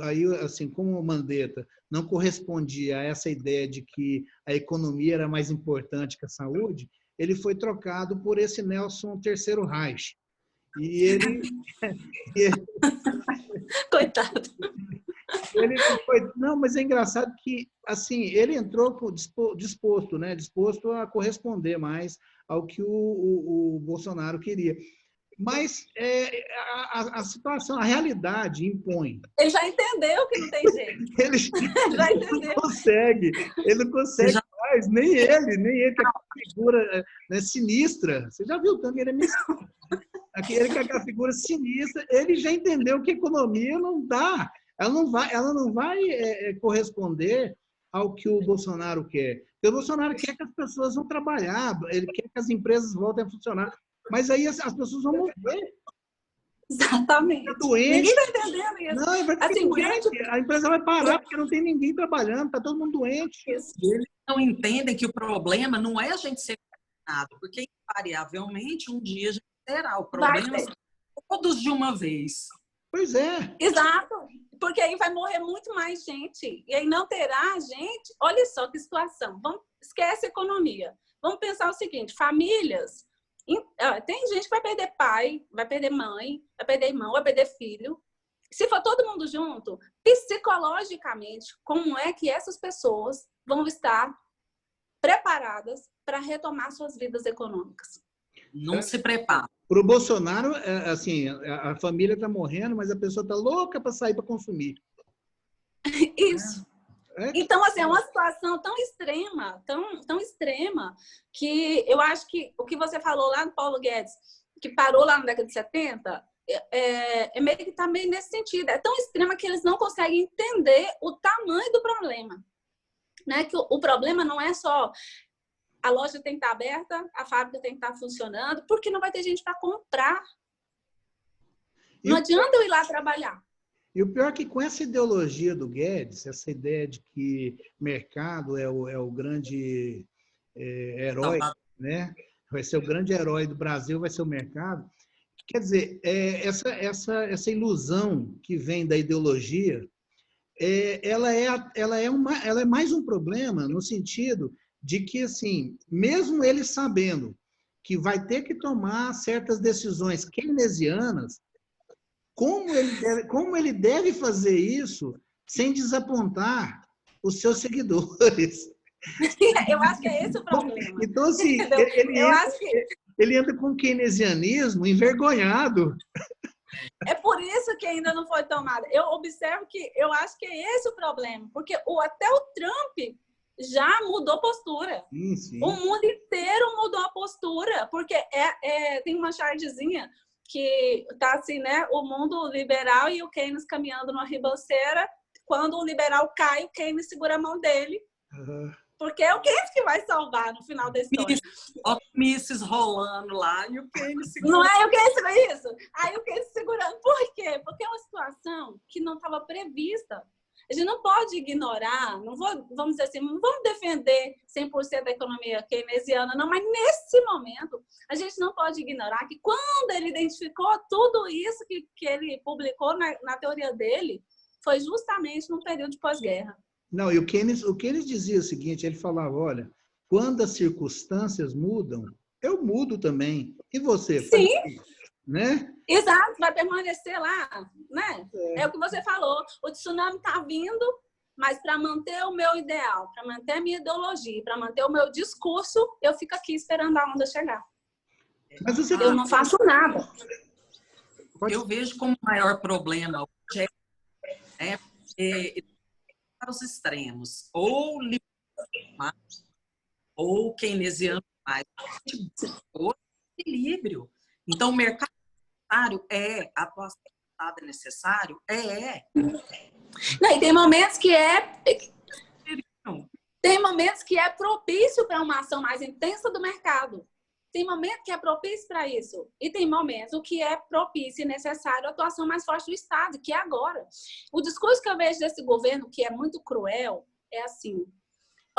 aí, assim, como o Mandetta não correspondia a essa ideia de que a economia era mais importante que a saúde, ele foi trocado por esse Nelson III Reich. E ele... Coitado. Não, mas é engraçado que, assim, ele entrou disposto, né? Disposto a corresponder mais ao que o Bolsonaro queria. Mas a situação, a realidade impõe. Ele já entendeu que não tem jeito. Ele já entendeu. Ele não consegue mais, nem ele, que é uma figura, né, sinistra. Você já viu também, ele é meio aquele que é aquela figura sinistra, ele já entendeu que a economia não dá. Ela não vai corresponder ao que o Bolsonaro quer. Porque o Bolsonaro quer que as pessoas vão trabalhar, ele quer que as empresas voltem a funcionar. Mas aí as pessoas vão morrer. Exatamente. Tá doente. Ninguém está entendendo isso. Não, vai ficar Assim, doente. A empresa vai parar porque não tem ninguém trabalhando, está todo mundo doente. Eles não entendem que o problema não é a gente ser vacinado, porque invariavelmente um dia a gente terá. O problema é todos de uma vez. Pois é. Exato. Porque aí vai morrer muito mais gente. E aí não terá gente. Olha só que situação. Esquece a economia. Vamos pensar o seguinte: famílias. Tem gente que vai perder pai, vai perder mãe, vai perder irmão, vai perder filho. Se for todo mundo junto, psicologicamente, como é que essas pessoas vão estar preparadas para retomar suas vidas econômicas? Não se prepara. Para o Bolsonaro, assim, a família está morrendo, mas a pessoa está louca para sair para consumir. Isso. Então, assim, é uma situação tão extrema, tão extrema, que eu acho que o que você falou lá no Paulo Guedes, que parou lá na década de 70, é meio que também nesse sentido. É tão extrema que eles não conseguem entender o tamanho do problema. Né? Que o problema não é só a loja tem que estar aberta, a fábrica tem que estar funcionando, porque não vai ter gente para comprar. Não adianta eu ir lá trabalhar. E o pior é que com essa ideologia do Guedes, essa ideia de que mercado é o grande herói, né? Vai ser o grande herói do Brasil, vai ser o mercado. Quer dizer, essa ilusão que vem da ideologia, ela é mais um problema no sentido de que, assim, mesmo ele sabendo que vai ter que tomar certas decisões keynesianas, como ele deve fazer isso sem desapontar os seus seguidores? Eu acho que é esse o problema. Então, assim, ele entra com o keynesianismo envergonhado. É por isso que ainda não foi tomada. Eu observo que eu acho que é esse o problema, porque até o Trump já mudou postura. Sim. O mundo inteiro mudou a postura, porque tem uma chargezinha que tá assim, né? O mundo liberal e o Keynes caminhando numa ribanceira. Quando o liberal cai, o Keynes segura a mão dele. Uhum. Porque é o Keynes que vai salvar no final da história. Ó, Misses rolando lá e o Keynes segurando. Não é o Keynes isso? Aí o Keynes segurando. Por quê? Porque é uma situação que não estava prevista. A gente não pode ignorar, vamos dizer assim, não vamos defender 100% da economia keynesiana, não, mas nesse momento a gente não pode ignorar que quando ele identificou tudo isso que ele publicou na teoria dele, foi justamente no período de pós-guerra. Não, e o Keynes dizia o seguinte, ele falava, olha, quando as circunstâncias mudam, eu mudo também. E você? Sim. Né? Exato, vai permanecer lá, né? É o que você falou. O tsunami está vindo, mas para manter o meu ideal, para manter a minha ideologia, para manter o meu discurso, eu fico aqui esperando a onda chegar. Mas eu não faço nada. Eu vejo como o maior problema hoje para os extremos, ou liberal ou keynesiano mais, ou equilíbrio. Então, o mercado a atuação do Estado é necessário? Não, e tem momentos que é propício para uma ação mais intensa do mercado. Tem momento que é propício para isso. E tem momentos que é propício e necessário a atuação mais forte do Estado, que é agora. O discurso que eu vejo desse governo, que é muito cruel, é assim: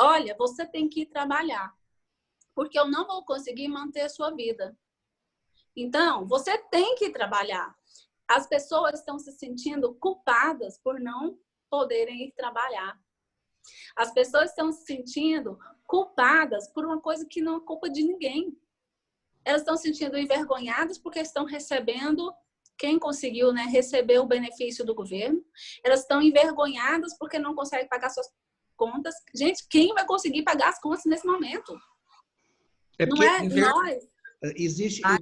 olha, você tem que ir trabalhar, porque eu não vou conseguir manter a sua vida. Então, você tem que trabalhar. As pessoas estão se sentindo culpadas por não poderem ir trabalhar. As pessoas estão se sentindo culpadas por uma coisa que não é culpa de ninguém. Elas estão se sentindo envergonhadas porque estão recebendo, quem conseguiu, né, receber o benefício do governo. Elas estão envergonhadas porque não conseguem pagar suas contas. Gente, quem vai conseguir pagar as contas nesse momento? Não é nós. Existe a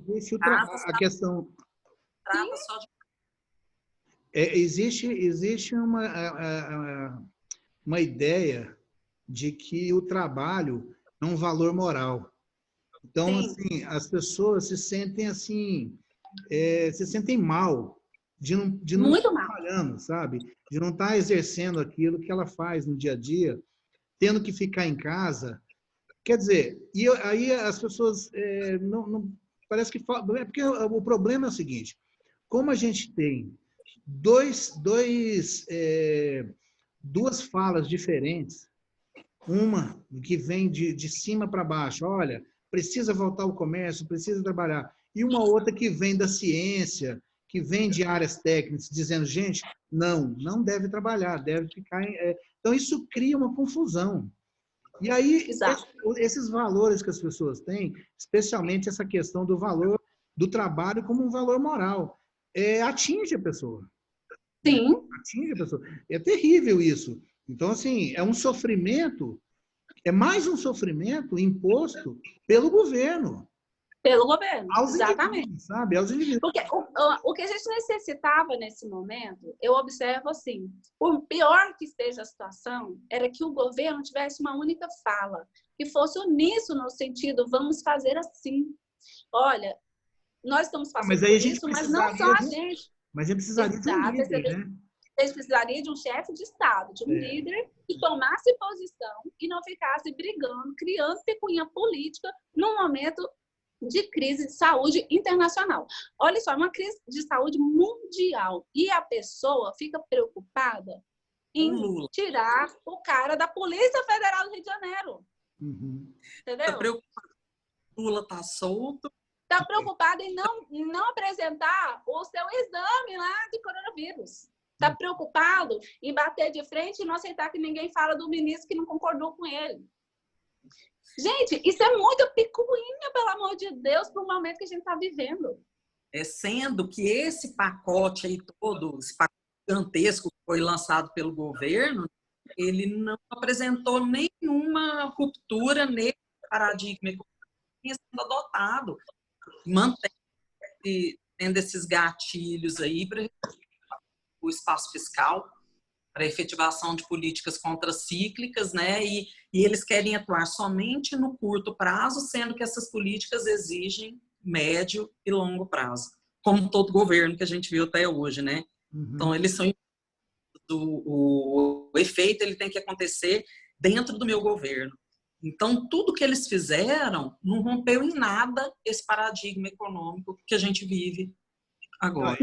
questão. Existe uma ideia de que o trabalho é um valor moral. Então, assim, as pessoas se sentem assim, se sentem mal de não estar trabalhando, sabe? De não estar exercendo aquilo que ela faz no dia a dia. tendo que ficar em casa. Quer dizer, e aí as pessoas parece que... É porque o problema é o seguinte, como a gente tem duas falas diferentes, uma que vem de cima para baixo, olha, precisa voltar ao comércio, precisa trabalhar, e uma outra que vem da ciência, que vem de áreas técnicas, dizendo, gente, não deve trabalhar, deve ficar... Então, isso cria uma confusão. E aí, esses valores que as pessoas têm, especialmente essa questão do valor do trabalho como um valor moral, atinge a pessoa. Sim. Atinge a pessoa. É terrível isso. Então, assim, é um sofrimento, é mais um sofrimento imposto pelo governo. Pelo governo, aos exatamente. Sabe? Aos indivíduos. Porque o que a gente necessitava nesse momento, eu observo assim, por pior que esteja a situação, era que o governo tivesse uma única fala, que fosse uníssono no sentido, vamos fazer assim. Olha, nós estamos passando por isso, mas não só a gente. Mas a gente precisaria de um líder, né? A gente precisaria de um chefe de Estado, de um líder que tomasse posição e não ficasse brigando, criando pecuinha política num momento de crise de saúde internacional. Olha só, uma crise de saúde mundial. E a pessoa fica preocupada em tirar o cara da Polícia Federal do Rio de Janeiro. Entendeu? Está preocupada. Lula está solto. Está preocupada em não apresentar o seu exame lá de coronavírus. Está preocupado em bater de frente e não aceitar que ninguém fala do ministro que não concordou com ele. Gente, isso é muito picuinha, pelo amor de Deus, para o momento que a gente está vivendo. Sendo que esse pacote aí todo, esse pacote gigantesco que foi lançado pelo governo, ele não apresentou nenhuma ruptura nesse paradigma que tinha sido adotado. Mantém tendo esses gatilhos aí para o espaço fiscal, para a efetivação de políticas contracíclicas, né? E eles querem atuar somente no curto prazo, sendo que essas políticas exigem médio e longo prazo, como todo governo que a gente viu até hoje, né? Então, eles são... O efeito ele tem que acontecer dentro do meu governo. Então, tudo que eles fizeram não rompeu em nada esse paradigma econômico que a gente vive agora.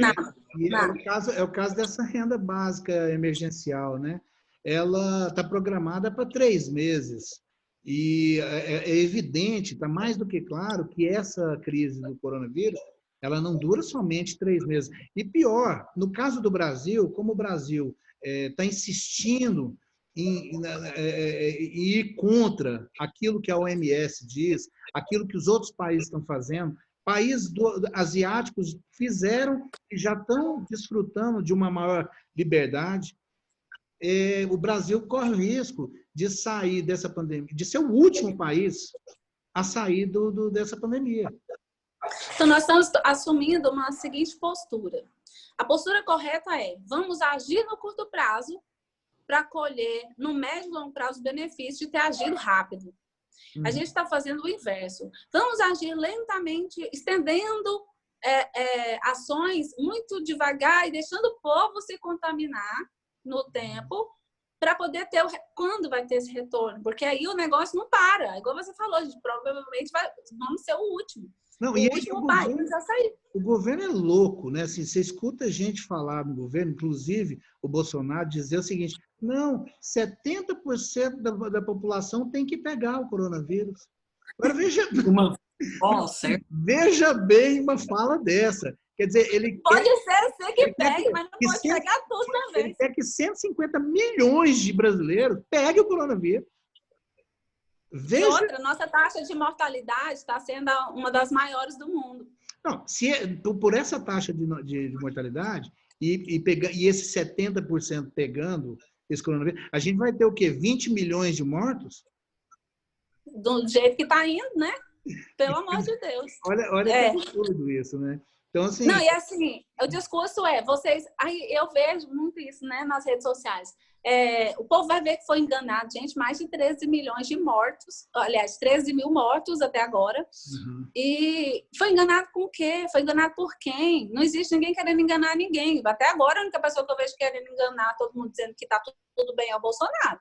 É o caso dessa renda básica emergencial, né? Ela está programada para 3 meses. E é evidente, está mais do que claro, que essa crise do coronavírus, ela não dura somente 3 meses. E pior, no caso do Brasil, como o Brasil está insistindo em ir contra aquilo que a OMS diz, aquilo que os outros países estão fazendo, países asiáticos fizeram e já estão desfrutando de uma maior liberdade. O Brasil corre o risco de sair dessa pandemia, de ser o último país a sair dessa pandemia. Então, nós estamos assumindo uma seguinte postura. A postura correta é, vamos agir no curto prazo para colher, no médio e longo prazo, o benefício de ter agido rápido. A gente está fazendo o inverso. Vamos agir lentamente, estendendo ações muito devagar e deixando o povo se contaminar no tempo para poder ter quando vai ter esse retorno. Porque aí o negócio não para. Igual você falou, a gente provavelmente vamos ser o último. Não, o último país a sair. O governo é louco, né? Assim, você escuta gente falar no governo, inclusive o Bolsonaro, dizer o seguinte, não, 70% da população tem que pegar o coronavírus. Agora, veja bem uma fala dessa. Quer dizer, ele pode ser que pegue, mas não pode pegar tudo também. Ele quer que 150 milhões de brasileiros peguem o coronavírus. E outra, nossa taxa de mortalidade está sendo uma das maiores do mundo. Não, por essa taxa de mortalidade e esse 70% pegando esse coronavírus, a gente vai ter o quê? 20 milhões de mortos? Do jeito que está indo, né? Pelo amor de Deus. Olha que absurdo isso, né? Então, assim... Não, e assim, o discurso vocês... Aí eu vejo muito isso, né, nas redes sociais. O povo vai ver que foi enganado, gente, mais de 13 milhões de mortos, aliás, 13 mil mortos até agora. E foi enganado com o quê? Foi enganado por quem? Não existe ninguém querendo enganar ninguém. Até agora, a única pessoa que eu vejo querendo enganar todo mundo dizendo que está tudo bem é o Bolsonaro.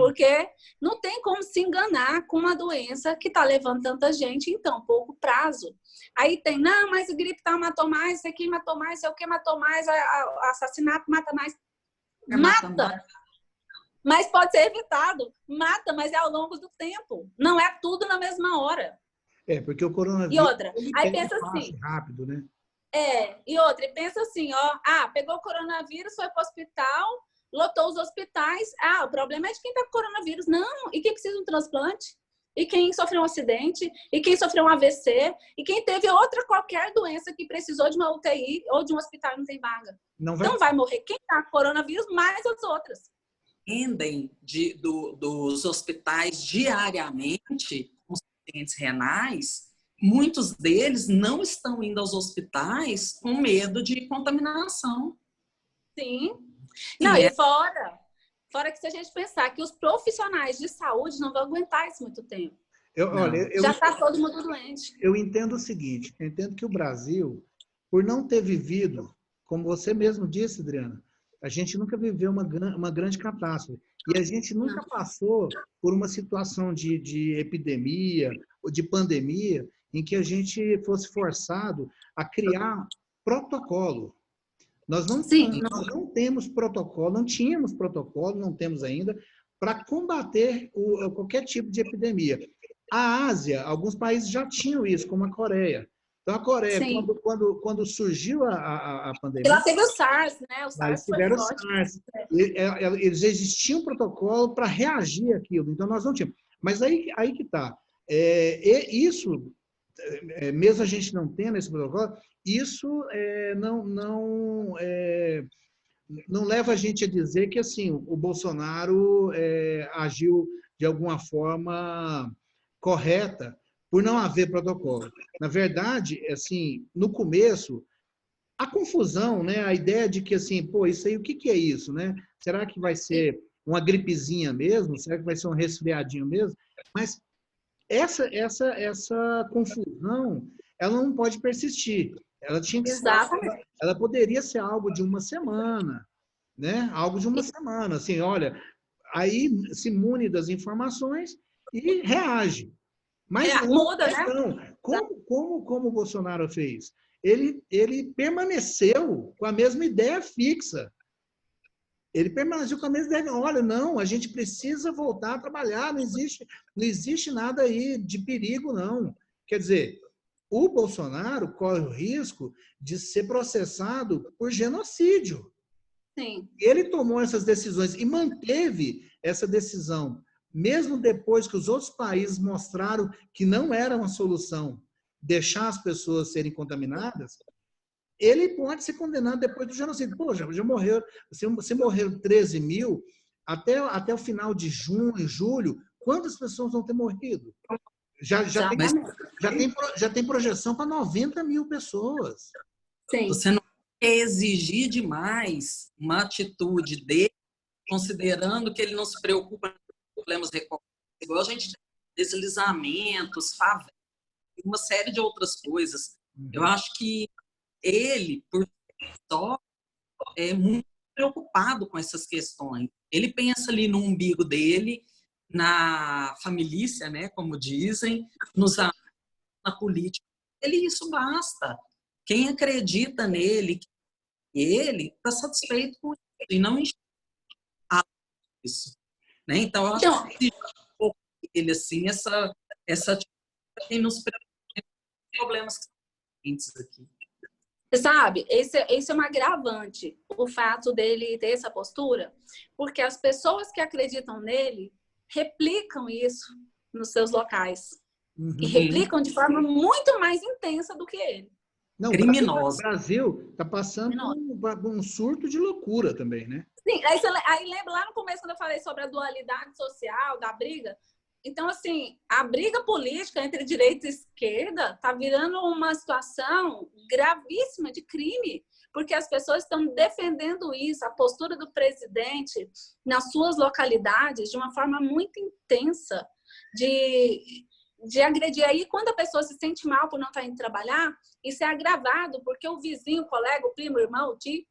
Porque não tem como se enganar com uma doença que está levando tanta gente em tão pouco prazo. Aí tem, não, mas a gripe tal matou mais, isso aqui matou mais, sei o que matou mais, assassinato mata mais. Mata, mas pode ser evitado. Mata, mas é ao longo do tempo. Não é tudo na mesma hora. Porque o coronavírus... E outra, aí pensa assim... rápido, né? E outra, e pensa assim, ó, pegou o coronavírus, foi para o hospital, lotou os hospitais, o problema é de quem está com coronavírus. Não, e quem precisa de um transplante? E quem sofreu um acidente? E quem sofreu um AVC? E quem teve outra qualquer doença que precisou de uma UTI ou de um hospital e não tem vaga? Não vai morrer quem está com coronavírus, mais as outras. Dependem dos hospitais diariamente com pacientes renais, muitos deles não estão indo aos hospitais com medo de contaminação. Sim. Não, e fora que se a gente pensar que os profissionais de saúde não vão aguentar isso muito tempo. Já está todo mundo doente. Eu entendo o seguinte, eu entendo que o Brasil, por não ter vivido, como você mesmo disse, Adriana, a gente nunca viveu uma grande catástrofe. E a gente nunca passou por uma situação de epidemia ou de pandemia em que a gente fosse forçado a criar protocolo. Nós não temos protocolo, não tínhamos protocolo, não temos ainda, para combater qualquer tipo de epidemia. A Ásia, alguns países já tinham isso, como a Coreia. Então, a Coreia, quando surgiu a pandemia... Ela teve o SARS, né? O SARS foi forte. Eles existiam um protocolo para reagir àquilo, então nós não tínhamos. Mas aí que está. Isso, mesmo a gente não tendo esse protocolo, isso não leva a gente a dizer que assim, o Bolsonaro agiu de alguma forma correta por não haver protocolo. Na verdade, assim, no começo, a confusão, né? A ideia de que, assim, isso aí, o que é isso, né? Será que vai ser uma gripezinha mesmo? Será que vai ser um resfriadinho mesmo? Mas essa confusão, ela não pode persistir. Ela tinha que ela poderia ser algo de uma semana, né? Algo de uma semana, assim, olha, aí se mune das informações e reage. Mas muda, né? Como o Bolsonaro fez? Ele permaneceu com a mesma ideia fixa. Ele permaneceu com a mesma ideia. Olha, não, a gente precisa voltar a trabalhar, não existe nada aí de perigo, não. Quer dizer, o Bolsonaro corre o risco de ser processado por genocídio. Sim. Ele tomou essas decisões e manteve essa decisão, mesmo depois que os outros países mostraram que não era uma solução deixar as pessoas serem contaminadas, ele pode ser condenado depois do genocídio. Pô, já morreu, se morreram 13 mil, até o final de junho, julho, quantas pessoas vão ter morrido? Já tem projeção para 90 mil pessoas. Sim. Você não quer exigir demais uma atitude dele, considerando que ele não se preocupa com problemas recorrentes, igual a gente tem deslizamentos, favelas, uma série de outras coisas. Eu acho que ele, por só, é muito preocupado com essas questões. Ele pensa ali no umbigo dele, na família, né, como dizem, na política. Isso basta. Quem acredita nele, ele está satisfeito com isso e não enxerga isso. Né? Então, eu acho que ele, assim, essa tem nos problemas que são aqui. Sabe, esse é um agravante, o fato dele ter essa postura, porque as pessoas que acreditam nele replicam isso nos seus locais. E replicam de forma muito mais intensa do que ele. Não, criminosa. O Brasil está passando um surto de loucura também, né? Sim, aí lembra lá no começo, quando eu falei sobre a dualidade social, da briga. Então, assim, a briga política entre direita e esquerda está virando uma situação gravíssima de crime, porque as pessoas estão defendendo isso, a postura do presidente nas suas localidades de uma forma muito intensa de agredir. Aí, quando a pessoa se sente mal por não estar indo trabalhar, isso é agravado porque o vizinho, o colega, o primo, o irmão, o tio,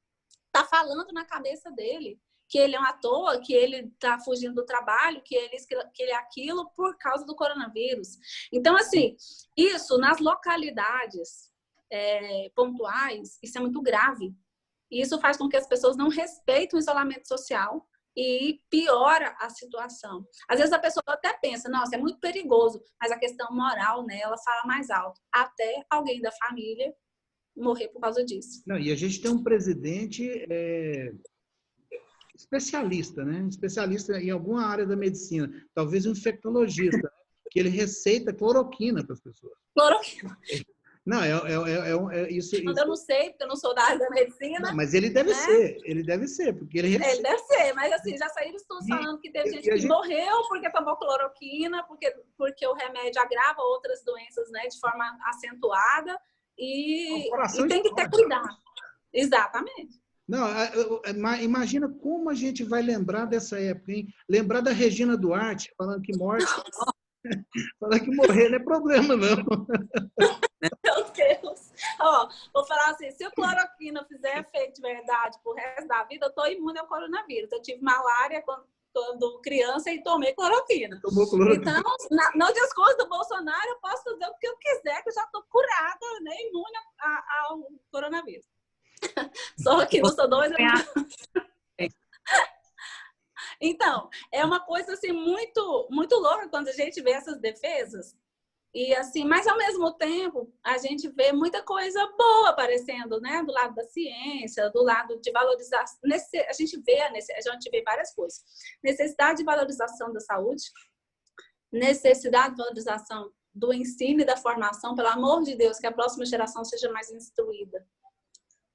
está falando na cabeça dele que ele é um à toa, que ele está fugindo do trabalho, que ele é aquilo por causa do coronavírus. Então, assim, isso nas localidades pontuais, isso é muito grave. E isso faz com que as pessoas não respeitem o isolamento social e piora a situação. Às vezes a pessoa até pensa, nossa, é muito perigoso, mas a questão moral, né, ela fala mais alto. Até alguém da família morrer por causa disso. Não, e a gente tem um presidente especialista, né? Especialista em alguma área da medicina, talvez um infectologista, né? Que ele receita cloroquina para as pessoas. Cloroquina. Não, isso. Eu não sei, porque eu não sou da área da medicina. Não, mas ele deve ser, porque ele receita. Ele deve ser, mas assim, já saíram estudos falando que teve gente que morreu porque tomou cloroquina, porque o remédio agrava outras doenças, né, de forma acentuada, e tem que ter cuidado. Exatamente. Não, imagina como a gente vai lembrar dessa época, hein? Lembrar da Regina Duarte falando que morte, falando que morrer não é problema, não. Meu Deus. Ó, vou falar assim, se o cloroquina fizer efeito de verdade pro resto da vida, eu tô imune ao coronavírus. Eu tive malária quando criança e tomei cloroquina. Tomou cloroquina. Então, no discurso do Bolsonaro, eu posso fazer o que eu quiser, que eu já tô curada, né, imune ao coronavírus. Só que não sou doida. Então, é uma coisa assim muito, muito louca quando a gente vê essas defesas. E assim, mas ao mesmo tempo, a gente vê muita coisa boa aparecendo, né? Do lado da ciência, do lado de valorização. A gente vê várias coisas. Necessidade de valorização da saúde, necessidade de valorização do ensino e da formação, pelo amor de Deus, que a próxima geração seja mais instruída,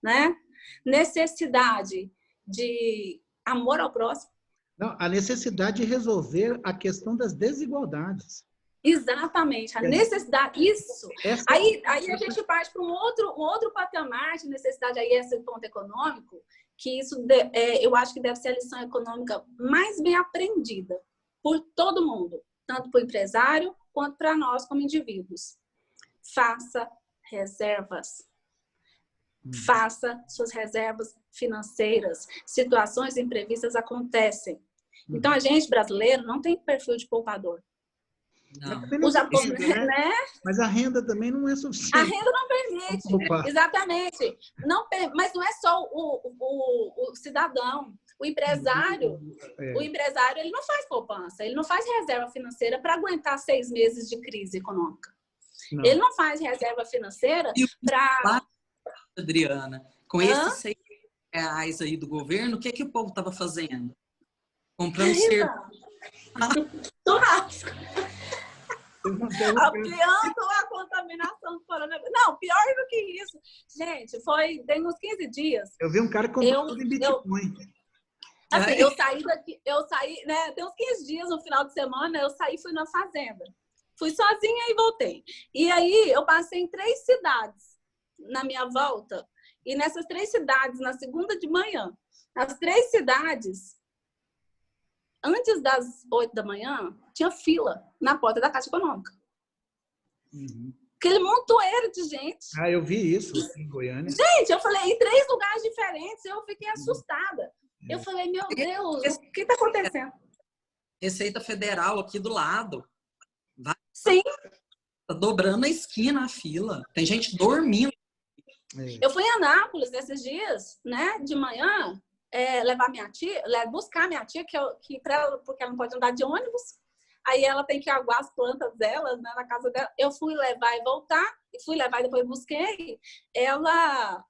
né? Necessidade de amor ao próximo. Não, a necessidade de resolver a questão das desigualdades. Exatamente, a necessidade, isso. Aí a gente parte para um outro patamar de necessidade, aí esse ponto econômico, que isso eu acho que deve ser a lição econômica mais bem aprendida por todo mundo, tanto para o empresário quanto para nós como indivíduos. Faça reservas. Faça suas reservas financeiras. Situações imprevistas acontecem. Então, a gente brasileiro não tem perfil de poupador. Não. O japonês, né? Mas a renda também não é suficiente. A renda não permite. Exatamente. Mas não é só o cidadão. O empresário, ele não faz poupança, ele não faz reserva financeira para aguentar 6 meses de crise econômica. Não. Ele não faz reserva financeira para... Adriana, com esses R$6 aí do governo, o que o povo estava fazendo? Comprando churrasco. Ampliando a contaminação do coronavírus. Não, pior do que isso. Gente, tem uns 15 dias. Eu vi um cara comprando em Bitcoin. Assim, eu saí, né? Tem uns 15 dias, no final de semana, eu saí e fui na fazenda. Fui sozinha e voltei. E aí, eu passei em 3 cidades na minha volta. E nessas 3 cidades, na segunda de manhã, as 3 cidades, antes das 8 da manhã, tinha fila na porta da Caixa Econômica. Aquele montoeiro de gente. Ah, eu vi isso em Goiânia. Gente, eu falei, em 3 lugares diferentes, eu fiquei assustada. Eu falei, meu Deus, o que está acontecendo? Receita Federal aqui do lado. Sim. Tá dobrando a esquina a fila. Tem gente dormindo. Eu fui em Anápolis nesses dias, né, de manhã, levar minha tia, buscar minha tia, porque ela não pode andar de ônibus. Aí ela tem que aguar as plantas dela, né, na casa dela. Eu fui levar e voltar, e fui levar e depois busquei. Ela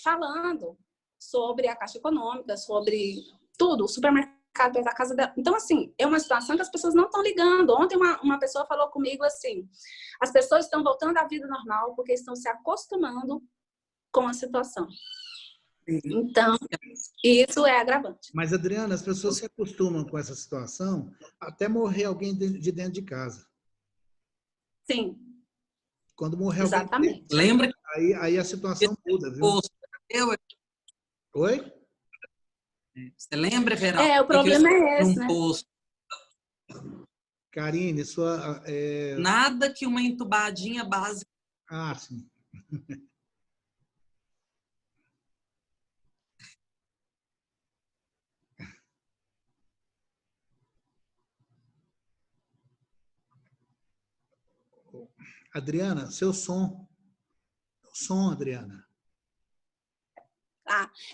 falando sobre a Caixa Econômica, sobre tudo, o supermercado perto da casa dela. Então, assim, é uma situação que as pessoas não estão ligando. Ontem uma pessoa falou comigo assim, as pessoas estão voltando à vida normal porque estão se acostumando com a situação. Então, isso é agravante. Mas, Adriana, as pessoas se acostumam com essa situação até morrer alguém de dentro de casa. Sim. Quando morrer Exatamente. Alguém... Lembra? Aí a situação muda, viu? Oi? Você lembra, Verão? O problema é esse, né? Karine, Nada que uma entubadinha básica. Ah, sim. Adriana, seu som. O som, Adriana.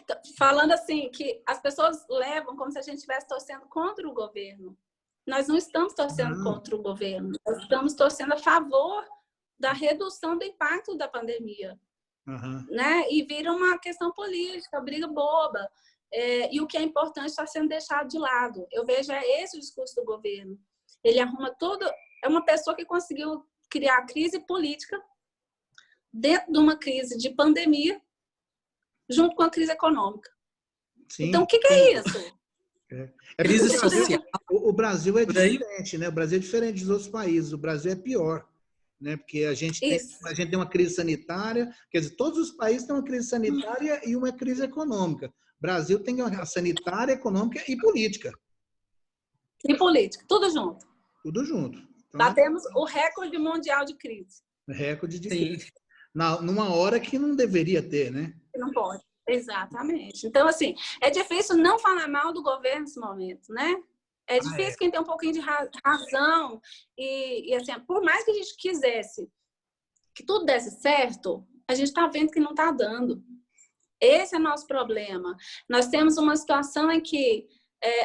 Então, falando assim, que as pessoas levam como se a gente estivesse torcendo contra o governo. Nós não estamos torcendo contra o governo, nós estamos torcendo a favor da redução do impacto da pandemia. Né? E vira uma questão política, briga boba. E o que é importante está sendo deixado de lado. Eu vejo esse o discurso do governo. Ele arruma tudo. É uma pessoa que conseguiu criar crise política dentro de uma crise de pandemia, junto com a crise econômica. Sim. Então, o que é isso? Crise social. O Brasil é diferente, né? O Brasil é diferente dos outros países. O Brasil é pior, né? Porque a gente tem uma crise sanitária. Quer dizer, todos os países têm uma crise sanitária e uma crise econômica. O Brasil tem uma sanitária, econômica e política. E política, tudo junto. Tudo junto. Então, batemos o recorde mundial de crise. Recorde de crise. Numa hora que não deveria ter, né? Não pode. Exatamente. Então, assim, é difícil não falar mal do governo nesse momento, né? É difícil quem tem um pouquinho de razão. E, assim, por mais que a gente quisesse que tudo desse certo, a gente está vendo que não está dando. Esse é o nosso problema. Nós temos uma situação em que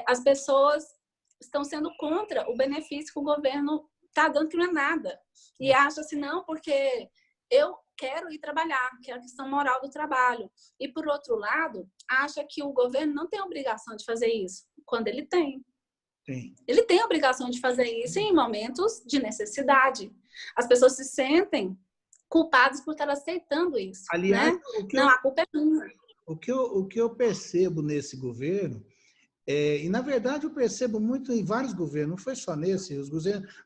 as pessoas estão sendo contra o benefício que o governo está dando, que não é nada. E acham assim, não, porque eu quero ir trabalhar, que é a questão moral do trabalho. E, por outro lado, acha que o governo não tem obrigação de fazer isso, quando ele tem. Sim. Ele tem a obrigação de fazer isso em momentos de necessidade. As pessoas se sentem culpadas por estar aceitando isso. Aliás, né? Não, a culpa é minha. O que eu percebo nesse governo, e na verdade eu percebo muito em vários governos, não foi só nesse, os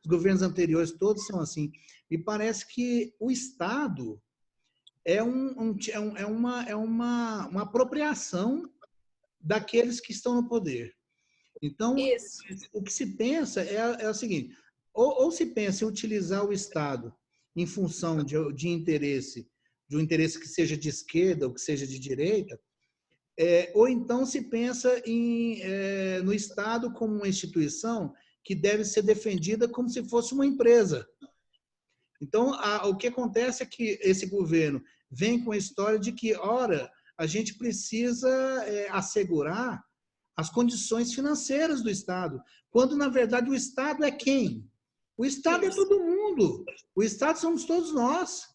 governos anteriores todos são assim, e parece que o Estado é uma apropriação daqueles que estão no poder. Então, o que se pensa é o seguinte, ou se pensa em utilizar o Estado em função de um interesse que seja de esquerda ou que seja de direita, ou então se pensa no Estado como uma instituição que deve ser defendida como se fosse uma empresa. Então, o que acontece é que esse governo vem com a história de que, ora, a gente precisa assegurar as condições financeiras do Estado, quando, na verdade, o Estado é quem? O Estado é todo mundo. O Estado somos todos nós.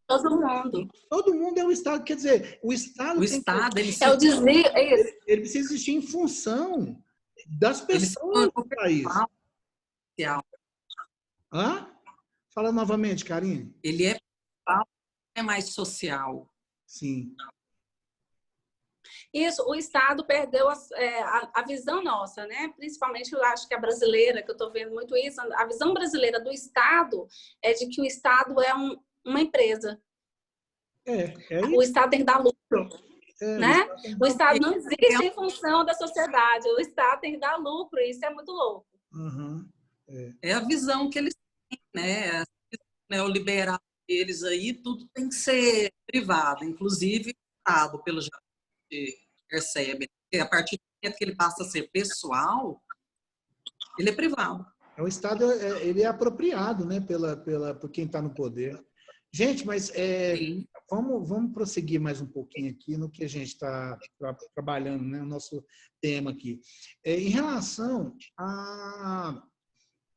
Todo mundo. Todo mundo é o Estado. Quer dizer, o Estado... Ele precisa existir em função das pessoas do país. Hã? Fala novamente, Karine. Ele é mais social. Sim. Isso, o Estado perdeu a visão nossa, né? Principalmente, eu acho que a brasileira, que eu estou vendo muito isso, a visão brasileira do Estado é de que o Estado é uma empresa. O Estado tem que dar lucro. Né? O Estado não existe em função da sociedade. O Estado tem que dar lucro, e isso é muito louco. Uhum. É a visão que eles têm, né? Neoliberal deles aí, tudo tem que ser privado, inclusive o Estado, pelo jeito que percebe. A partir do momento que ele passa a ser pessoal, ele é privado. O Estado ele é apropriado, né, por quem está no poder. Gente, mas vamos prosseguir mais um pouquinho aqui no que a gente está trabalhando, né, o nosso tema aqui. Em relação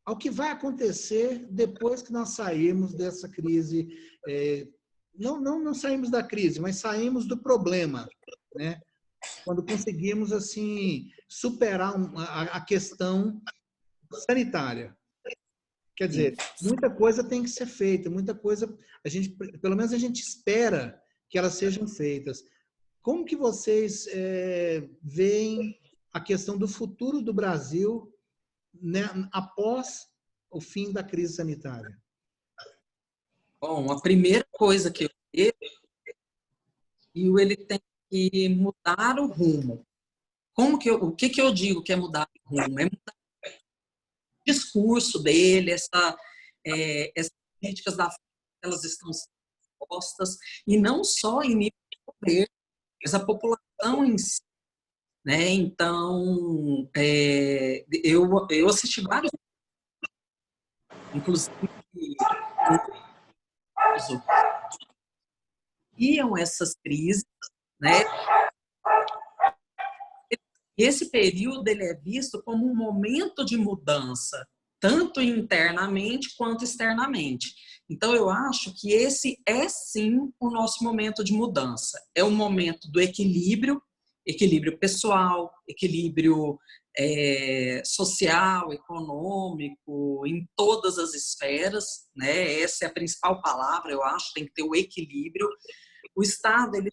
ao que vai acontecer depois que nós sairmos dessa crise, não saímos da crise, mas saímos do problema, né? Quando conseguimos assim superar a questão sanitária. Quer dizer, muita coisa tem que ser feita, muita coisa, pelo menos a gente espera que elas sejam feitas. Como que vocês veem a questão do futuro do Brasil, né, após o fim da crise sanitária? Bom, a primeira coisa que eu vejo, ele tem que mudar o rumo. O que eu digo que é mudar o rumo? É mudar o discurso dele, essas políticas da elas estão sendo postas, e não só em nível de poder, mas a população em si. Né? Então, eu assisti vários, inclusive iam essas crises, né? Esse período ele é visto como um momento de mudança, tanto internamente quanto externamente. Então, eu acho que esse é, sim, o nosso momento de mudança. É o momento do equilíbrio, equilíbrio pessoal, equilíbrio social, econômico, em todas as esferas, né? Essa é a principal palavra, eu acho, tem que ter o equilíbrio. O Estado, ele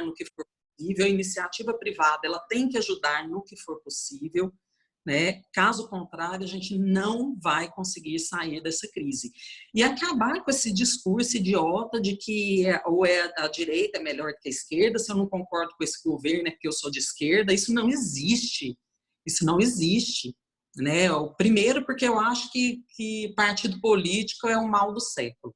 no que for possível, a iniciativa privada ela tem que ajudar no que for possível, né? Caso contrário, a gente não vai conseguir sair dessa crise. E acabar com esse discurso idiota de que ou a direita é melhor que a esquerda, se eu não concordo com esse governo é porque eu sou de esquerda, isso não existe. Isso não existe. Né? O primeiro, porque eu acho que partido político é o mal do século.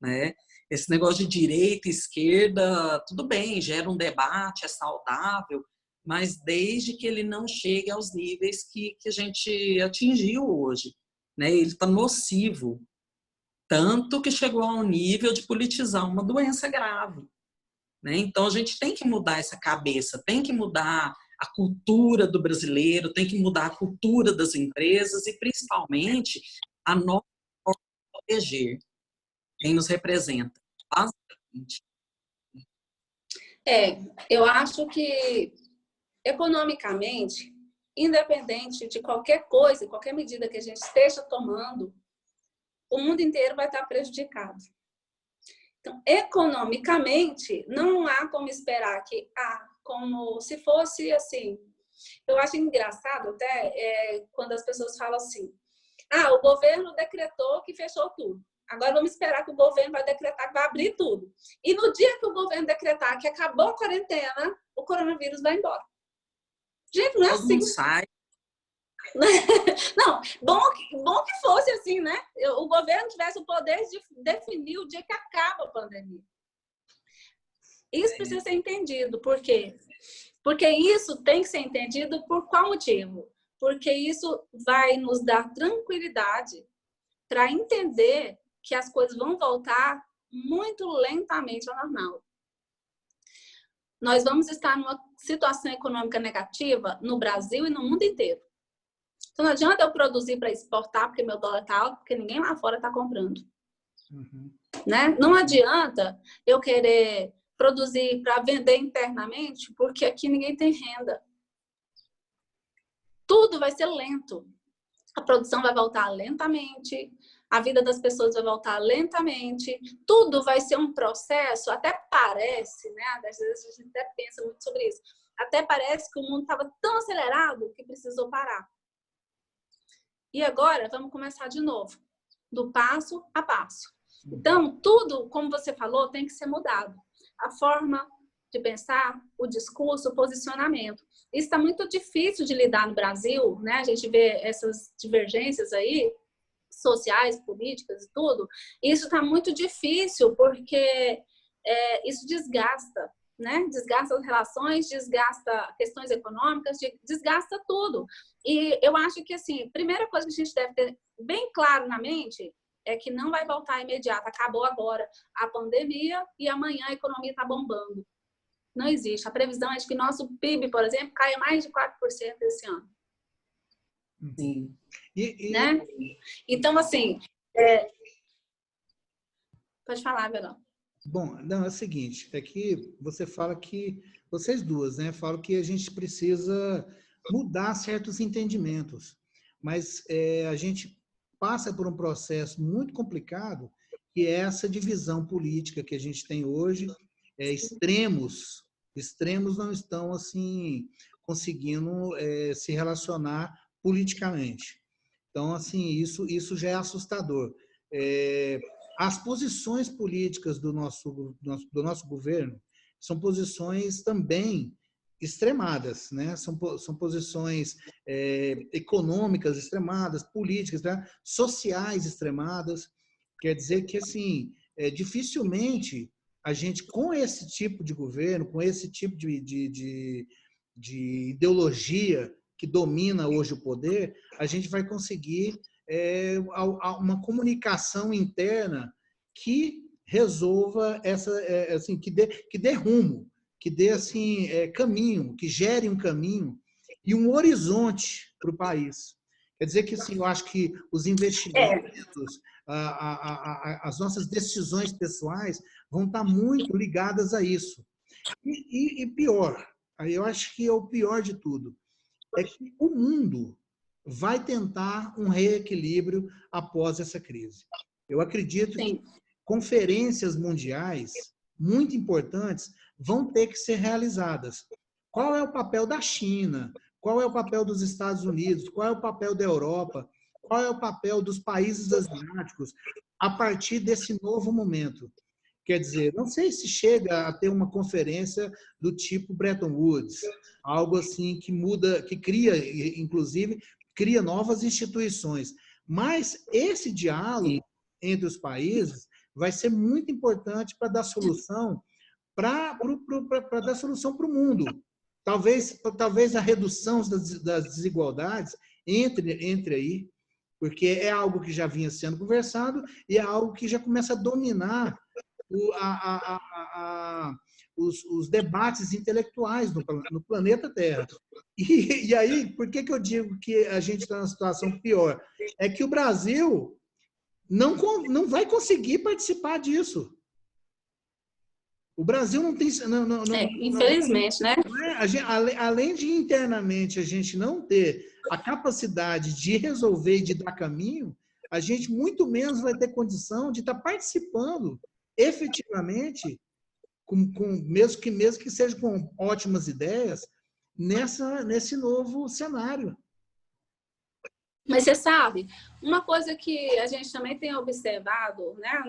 Né? Esse negócio de direita e esquerda, tudo bem, gera um debate, é saudável, mas desde que ele não chegue aos níveis que a gente atingiu hoje. Né? Ele está nocivo, tanto que chegou a um nível de politizar uma doença grave. Né? Então, a gente tem que mudar essa cabeça, tem que mudar a cultura do brasileiro, tem que mudar a cultura das empresas e, principalmente, a nossa forma de proteger quem nos representa. Basicamente. Eu acho que, economicamente, independente de qualquer coisa, qualquer medida que a gente esteja tomando, o mundo inteiro vai estar prejudicado. Então, economicamente, não há como esperar que, como se fosse assim. Eu acho engraçado até quando as pessoas falam assim, o governo decretou que fechou tudo. Agora vamos esperar que o governo vai decretar que vai abrir tudo. E no dia que o governo decretar que acabou a quarentena, o coronavírus vai embora. Gente, não é assim. Todo sai. Não, bom que fosse assim, né? O governo tivesse o poder de definir o dia que acaba a pandemia. Isso precisa ser entendido. Por quê? Porque isso tem que ser entendido por qual motivo? Porque isso vai nos dar tranquilidade para entender que as coisas vão voltar muito lentamente ao normal. Nós vamos estar numa situação econômica negativa no Brasil e no mundo inteiro. Então, não adianta eu produzir para exportar, porque meu dólar está alto, porque ninguém lá fora está comprando. Uhum. Né? Não adianta eu querer produzir para vender internamente, porque aqui ninguém tem renda. Tudo vai ser lento. A produção vai voltar lentamente, a vida das pessoas vai voltar lentamente, tudo vai ser um processo, até parece, né? Às vezes a gente até pensa muito sobre isso, até parece que o mundo estava tão acelerado que precisou parar. E agora vamos começar de novo, do passo a passo. Então, tudo, como você falou, tem que ser mudado. A forma de pensar, o discurso, o posicionamento. Isso está muito difícil de lidar no Brasil, né? A gente vê essas divergências aí, sociais, políticas e tudo. Isso está muito difícil porque isso desgasta, né? Desgasta as relações, desgasta questões econômicas, desgasta tudo. E eu acho que, assim, a primeira coisa que a gente deve ter bem claro na mente é que não vai voltar imediato. Acabou agora a pandemia e amanhã a economia está bombando. Não existe. A previsão é de que nosso PIB, por exemplo, caia mais de 4% esse ano. Sim. Né? Então, assim... Pode falar, Belão. Bom, não, é o seguinte, é que você fala que, vocês duas, né, falam que a gente precisa mudar certos entendimentos, mas a gente passa por um processo muito complicado, que é essa divisão política que a gente tem hoje, extremos não estão, assim, conseguindo se relacionar politicamente. Então, assim, isso já é assustador. As posições políticas do nosso governo são posições também extremadas, né? São posições econômicas extremadas, políticas, sociais extremadas. Quer dizer que, assim, dificilmente a gente, com esse tipo de governo, com esse tipo de ideologia que domina hoje o poder, a gente vai conseguir uma comunicação interna que resolva assim, que dê rumo, que dê assim, caminho, que gere um caminho e um horizonte para o país. Quer dizer que assim, eu acho que os investimentos, as nossas decisões pessoais vão estar muito ligadas a isso. E pior, aí eu acho que é o pior de tudo, é que o mundo vai tentar um reequilíbrio após essa crise. Eu acredito que conferências mundiais muito importantes vão ter que ser realizadas. Qual é o papel da China? Qual é o papel dos Estados Unidos? Qual é o papel da Europa? Qual é o papel dos países asiáticos a partir desse novo momento? Quer dizer, não sei se chega a ter uma conferência do tipo Bretton Woods, algo assim que muda, que cria, inclusive, cria novas instituições. Mas esse diálogo entre os países vai ser muito importante para dar solução para dar solução para o mundo. Talvez a redução das desigualdades entre aí, porque é algo que já vinha sendo conversado e é algo que já começa a dominar os debates intelectuais no planeta Terra. E aí, por que eu digo que a gente está numa situação pior? É que o Brasil não vai conseguir participar disso. O Brasil não tem... infelizmente, né? Além de internamente a gente não ter a capacidade de resolver e de dar caminho, a gente muito menos vai ter condição de estar participando efetivamente, mesmo que seja com ótimas ideias, nesse novo cenário. Mas você sabe, uma coisa que a gente também tem observado, né?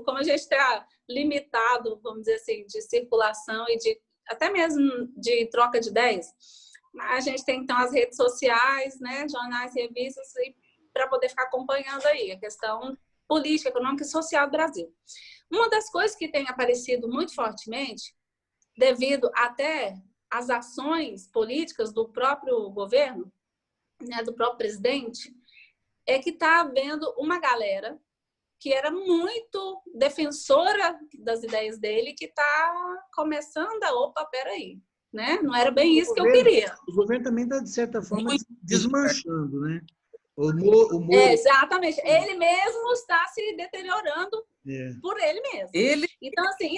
Como a gente está limitado, vamos dizer assim, de circulação e até mesmo de troca de ideias, a gente tem então as redes sociais, né? Jornais, revistas, para poder ficar acompanhando aí a questão política, econômica e social do Brasil. Uma das coisas que tem aparecido muito fortemente, devido até às ações políticas do próprio governo, né, do próprio presidente, é que está havendo uma galera que era muito defensora das ideias dele, que está começando opa, peraí, né? Não era bem isso que eu queria. O governo também está, de certa forma, desmanchando, né? Exatamente. Ele mesmo está se deteriorando por ele mesmo. Então, assim,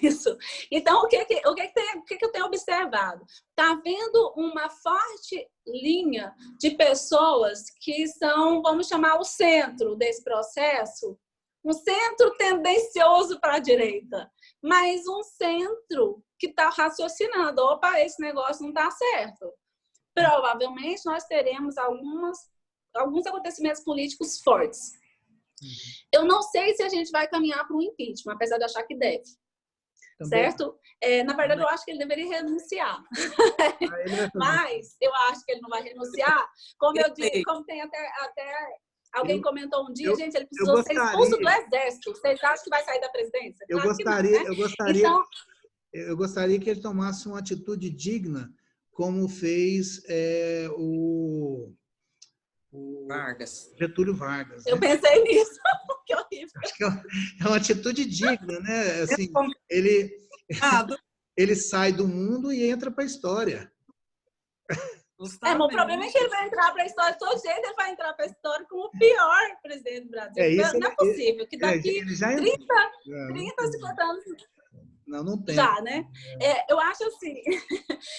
isso. Então, o que eu tenho observado? Está havendo uma forte linha de pessoas que são, vamos chamar, o centro desse processo, um centro tendencioso para a direita, mas um centro que está raciocinando, opa, esse negócio não está certo. Provavelmente nós teremos alguns acontecimentos políticos fortes. Eu não sei se a gente vai caminhar para um impeachment, apesar de achar que deve. Também. Certo? Na verdade, eu acho que ele deveria renunciar. Mas eu acho que ele não vai renunciar. Como eu disse, como tem até alguém comentou um dia, gente, ele precisou ser expulso do exército. Vocês acham que vai sair da presidência? Claro eu gostaria que ele tomasse uma atitude digna, como fez o Getúlio Vargas. Eu pensei nisso. Que horrível. Acho que é uma atitude digna, né? Assim, ele sai do mundo e entra para a história. Mas o problema é que ele vai entrar para a história, todo jeito ele vai entrar para a história como o pior presidente do Brasil. Não é possível que daqui 30, 50 anos... Não tem. Já, né? Eu acho assim,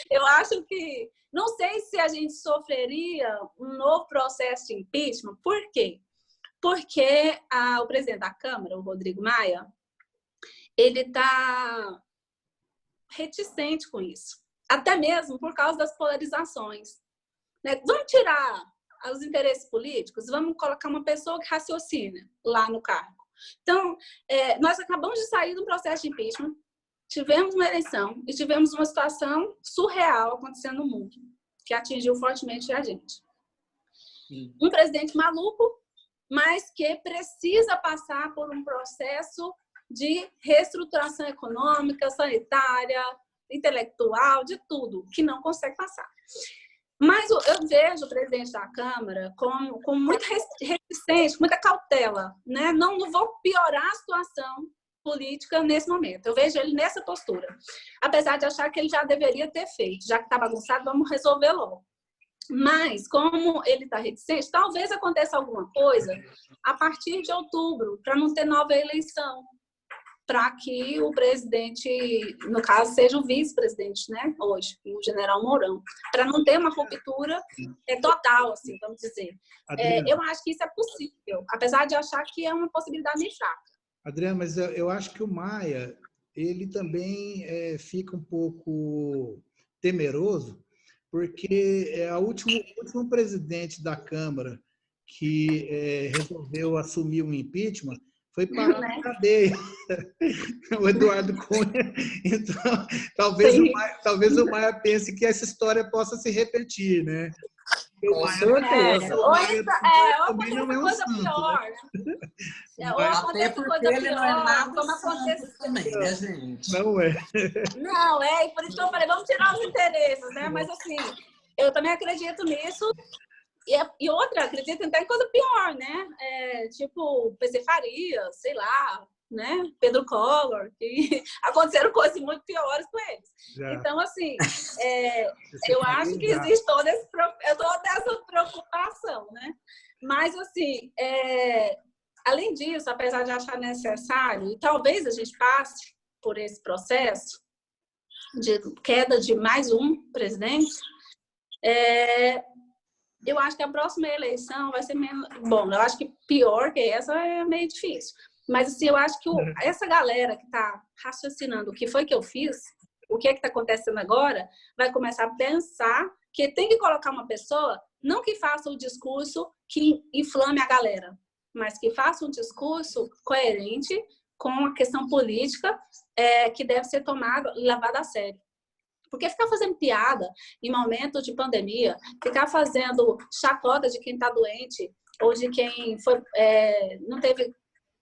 eu acho que, não sei se a gente sofreria um novo processo de impeachment. Por quê? Porque o presidente da Câmara, o Rodrigo Maia, ele está reticente com isso. Até mesmo por causa das polarizações. Né? Vamos tirar os interesses políticos, vamos colocar uma pessoa que raciocina lá no cargo. Então, nós acabamos de sair de um processo de impeachment, tivemos uma eleição e tivemos uma situação surreal acontecendo no mundo, que atingiu fortemente a gente. Um presidente maluco, mas que precisa passar por um processo de reestruturação econômica, sanitária, intelectual, de tudo, que não consegue passar. Mas vejo o presidente da Câmara com muita resistência, com muita cautela, né? Não vou piorar a situação política nesse momento. Eu vejo ele nessa postura. Apesar de achar que ele já deveria ter feito, já que está bagunçado, vamos resolver logo. Mas, como ele está reticente, talvez aconteça alguma coisa a partir de outubro, para não ter nova eleição, para que o presidente, no caso, seja o vice-presidente, né, hoje, o general Mourão, para não ter uma ruptura total, assim, vamos dizer. Eu acho que isso é possível, apesar de achar que é uma possibilidade meio fraca. Adriana, mas eu acho que o Maia, ele também fica um pouco temeroso, porque o último presidente da Câmara que resolveu assumir um impeachment foi parar na cadeia, o Eduardo Cunha. Então, talvez o Maia pense que essa história possa se repetir, né? Com certeza. Ou outra coisa pior. Até porque ele não é nada santo também, né, gente? Não é. Não, e por isso que eu falei, vamos tirar os interesses, né? Mas, assim, eu também acredito nisso. E outra, acredito até em coisa pior, né? Tipo, PC Farias, sei lá, né? Pedro Collor, que aconteceram coisas muito piores com eles. Já. Então, assim, eu acho que existe toda essa preocupação, né? Mas, assim, além disso, apesar de achar necessário, e talvez a gente passe por esse processo de queda de mais um presidente, eu acho que a próxima eleição vai ser menos... Bom, eu acho que pior que essa é meio difícil. Mas, assim, eu acho que essa galera que está raciocinando o que foi que eu fiz, o que é que está acontecendo agora, vai começar a pensar que tem que colocar uma pessoa, não que faça o discurso que inflame a galera, mas que faça um discurso coerente com a questão política que deve ser tomada e levada a sério. Porque ficar fazendo piada em momento de pandemia, ficar fazendo chacota de quem está doente ou de quem não teve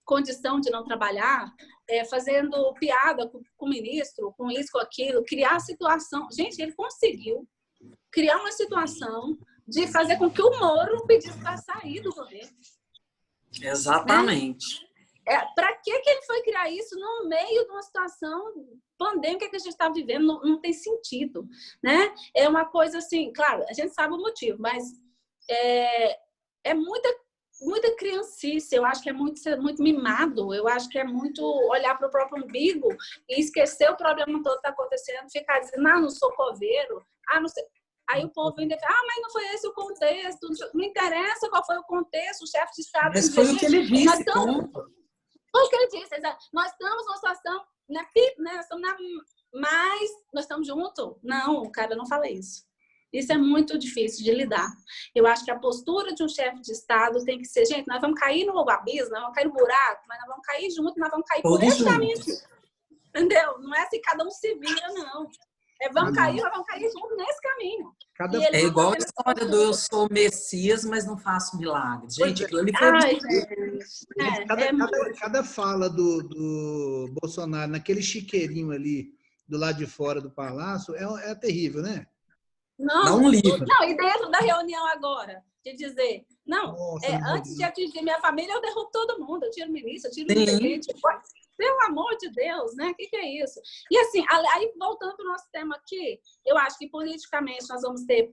condição de não trabalhar, fazendo piada com o ministro, com isso, com aquilo, criar a situação. Gente, ele conseguiu criar uma situação de fazer com que o Moro pedisse para sair do governo. Exatamente. Para que ele foi criar isso no meio de uma situação pandêmica que a gente está vivendo? Não tem sentido, né? É uma coisa assim, claro, a gente sabe o motivo, mas é muita criancice. Eu acho que é muito mimado. Eu acho que é muito olhar para o próprio umbigo e esquecer o problema todo que está acontecendo, ficar dizendo, não sou coveiro, não sei. Aí o povo ainda fala, mas não foi esse o contexto, não interessa qual foi o contexto, o chefe de Estado... Mas foi o que ele disse, Foi o que ele disse, nós estamos numa situação, né, mas nós estamos juntos. Não, cara, não fala isso. Isso é muito difícil de lidar. Eu acho que a postura de um chefe de Estado tem que ser, gente, nós vamos cair no abismo, nós vamos cair no buraco, mas nós vamos cair juntos, nós vamos cair por esse caminho aqui. Entendeu? Não é assim, cada um se vira, não. Vamos cair juntos nesse caminho. É igual a história do eu sou Messias, mas não faço milagres. Gente, aquilo ali foi... Cada fala do Bolsonaro naquele chiqueirinho ali do lado de fora do palácio é terrível, né? Não, e dentro da reunião agora, de dizer, antes de atingir minha família, eu derrubo todo mundo, eu tiro o ministro, eu tiro o presidente. Pelo amor de Deus, né? O que é isso? E assim, aí voltando para o nosso tema aqui, eu acho que politicamente nós vamos ter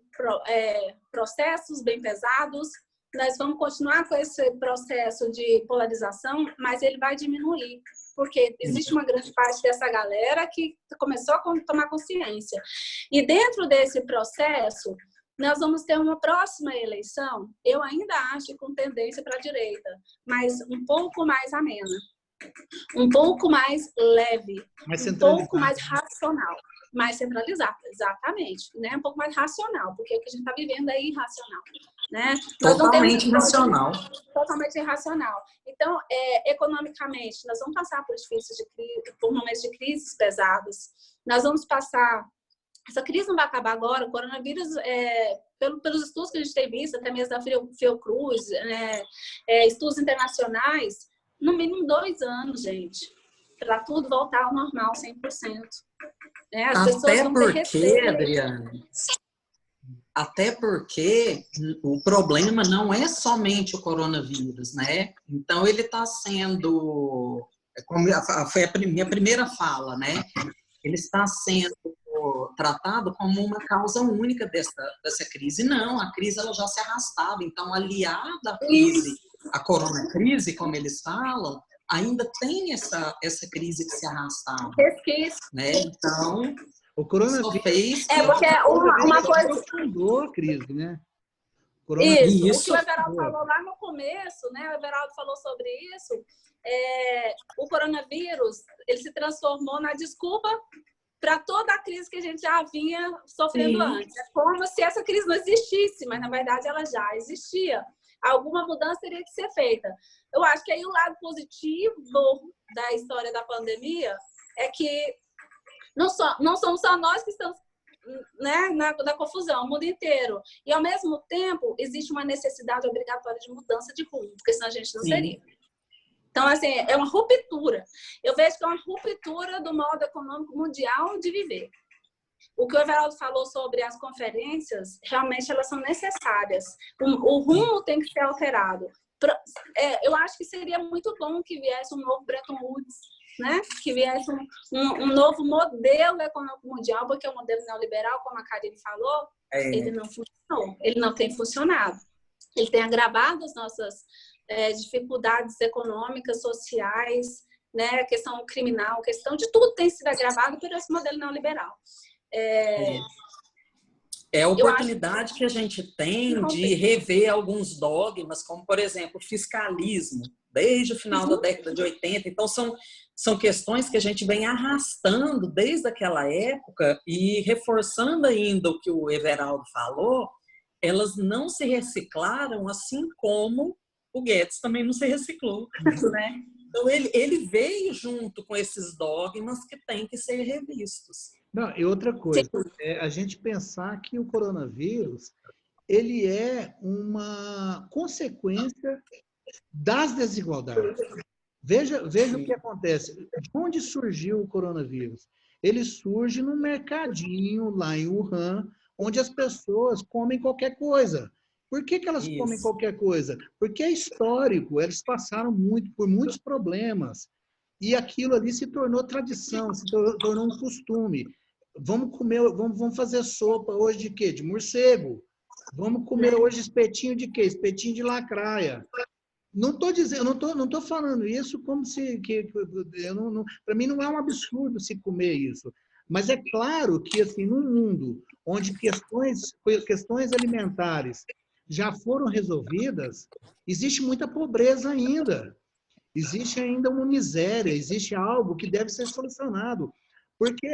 processos bem pesados, nós vamos continuar com esse processo de polarização, mas ele vai diminuir, porque existe uma grande parte dessa galera que começou a tomar consciência. E dentro desse processo, nós vamos ter uma próxima eleição, eu ainda acho com tendência para a direita, mas um pouco mais amena. Um pouco mais leve, um pouco mais racional, mais centralizado, exatamente, né? Um pouco mais racional, porque o que a gente está vivendo é irracional, né? Totalmente irracional. Totalmente irracional. Então, economicamente, nós vamos passar por momentos de crises pesadas, nós vamos passar... Essa crise não vai acabar agora, o coronavírus, pelos estudos que a gente tem visto, até mesmo da Fiocruz, estudos internacionais, no mínimo 2 anos, gente, para tudo voltar ao normal 100%. As pessoas vão ter receio. Adriana, Até porque o problema não é somente o coronavírus, né? Então, ele está sendo, como foi a minha primeira fala, né? Ele está sendo tratado como uma causa única dessa crise. Não, a crise ela já se arrastava. Então, aliada à crise, a coronacrise, como eles falam, ainda tem essa crise que se arrastava. Né? Então, o coronavírus só fez... porque uma coisa... aprofundou a crise, né? Isso. O que o Everaldo falou lá no começo, né? O Everaldo falou sobre isso. O coronavírus, ele se transformou na desculpa para toda a crise que a gente já vinha sofrendo antes. É como se essa crise não existisse, mas na verdade ela já existia. Alguma mudança teria que ser feita. Eu acho que aí o lado positivo da história da pandemia é que não somos só nós que estamos, né, na confusão, o mundo inteiro. E, ao mesmo tempo, existe uma necessidade obrigatória de mudança de rumo, porque senão a gente não seria. Então, assim, é uma ruptura. Eu vejo que é uma ruptura do modo econômico mundial de viver. O que o Everaldo falou sobre as conferências, realmente elas são necessárias. O rumo tem que ser alterado. Eu acho que seria muito bom que viesse um novo Bretton Woods, né? Que viesse um novo modelo econômico mundial, porque o modelo neoliberal, como a Karine falou, ele não funcionou, ele não tem funcionado. Ele tem agravado as nossas dificuldades econômicas, sociais, né? A questão criminal, a questão de tudo tem sido agravado por esse modelo neoliberal. É a oportunidade que a gente tem de rever alguns dogmas, como, por exemplo, o fiscalismo, desde o final da década de 80. Então, são questões que a gente vem arrastando desde aquela época e reforçando ainda o que o Everaldo falou, elas não se reciclaram, assim como o Guedes também não se reciclou. Né? Então, ele veio junto com esses dogmas que têm que ser revistos. Não, e outra coisa, a gente pensar que o coronavírus ele é uma consequência das desigualdades. Veja o que acontece. De onde surgiu o coronavírus? Ele surge num mercadinho lá em Wuhan, onde as pessoas comem qualquer coisa. Por que elas comem qualquer coisa? Porque é histórico, eles passaram por muitos problemas. E aquilo ali se tornou tradição, se tornou um costume. Vamos fazer sopa hoje de quê? De morcego. Vamos comer hoje espetinho de quê? Espetinho de lacraia. Não estou dizendo, não estou falando isso como se para mim não é um absurdo se comer isso. Mas é claro que assim, num mundo onde questões alimentares já foram resolvidas, existe muita pobreza ainda. Existe ainda uma miséria, existe algo que deve ser solucionado. Porque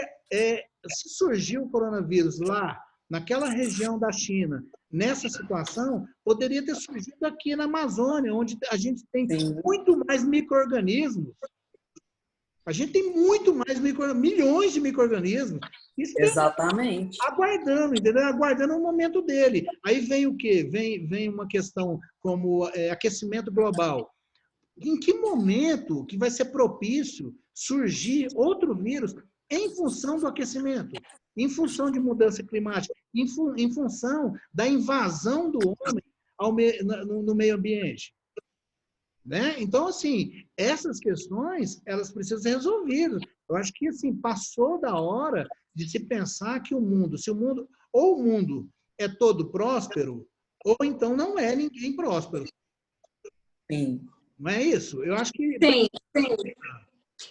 se surgiu o coronavírus lá, naquela região da China, nessa situação, poderia ter surgido aqui na Amazônia, onde a gente tem muito mais micro-organismos. A gente tem muito mais milhões de micro-organismos. Exatamente. Aguardando, entendeu? Aguardando o momento dele. Aí vem o quê? Vem uma questão como aquecimento global. Em que momento que vai ser propício surgir outro vírus em função do aquecimento, em função de mudança climática, em função da invasão do homem no meio ambiente? Né? Então, assim, essas questões, elas precisam ser resolvidas. Eu acho que, assim, passou da hora de se pensar que o mundo é todo próspero, ou então não é ninguém próspero. Sim. Não é isso? Eu acho que... Sim.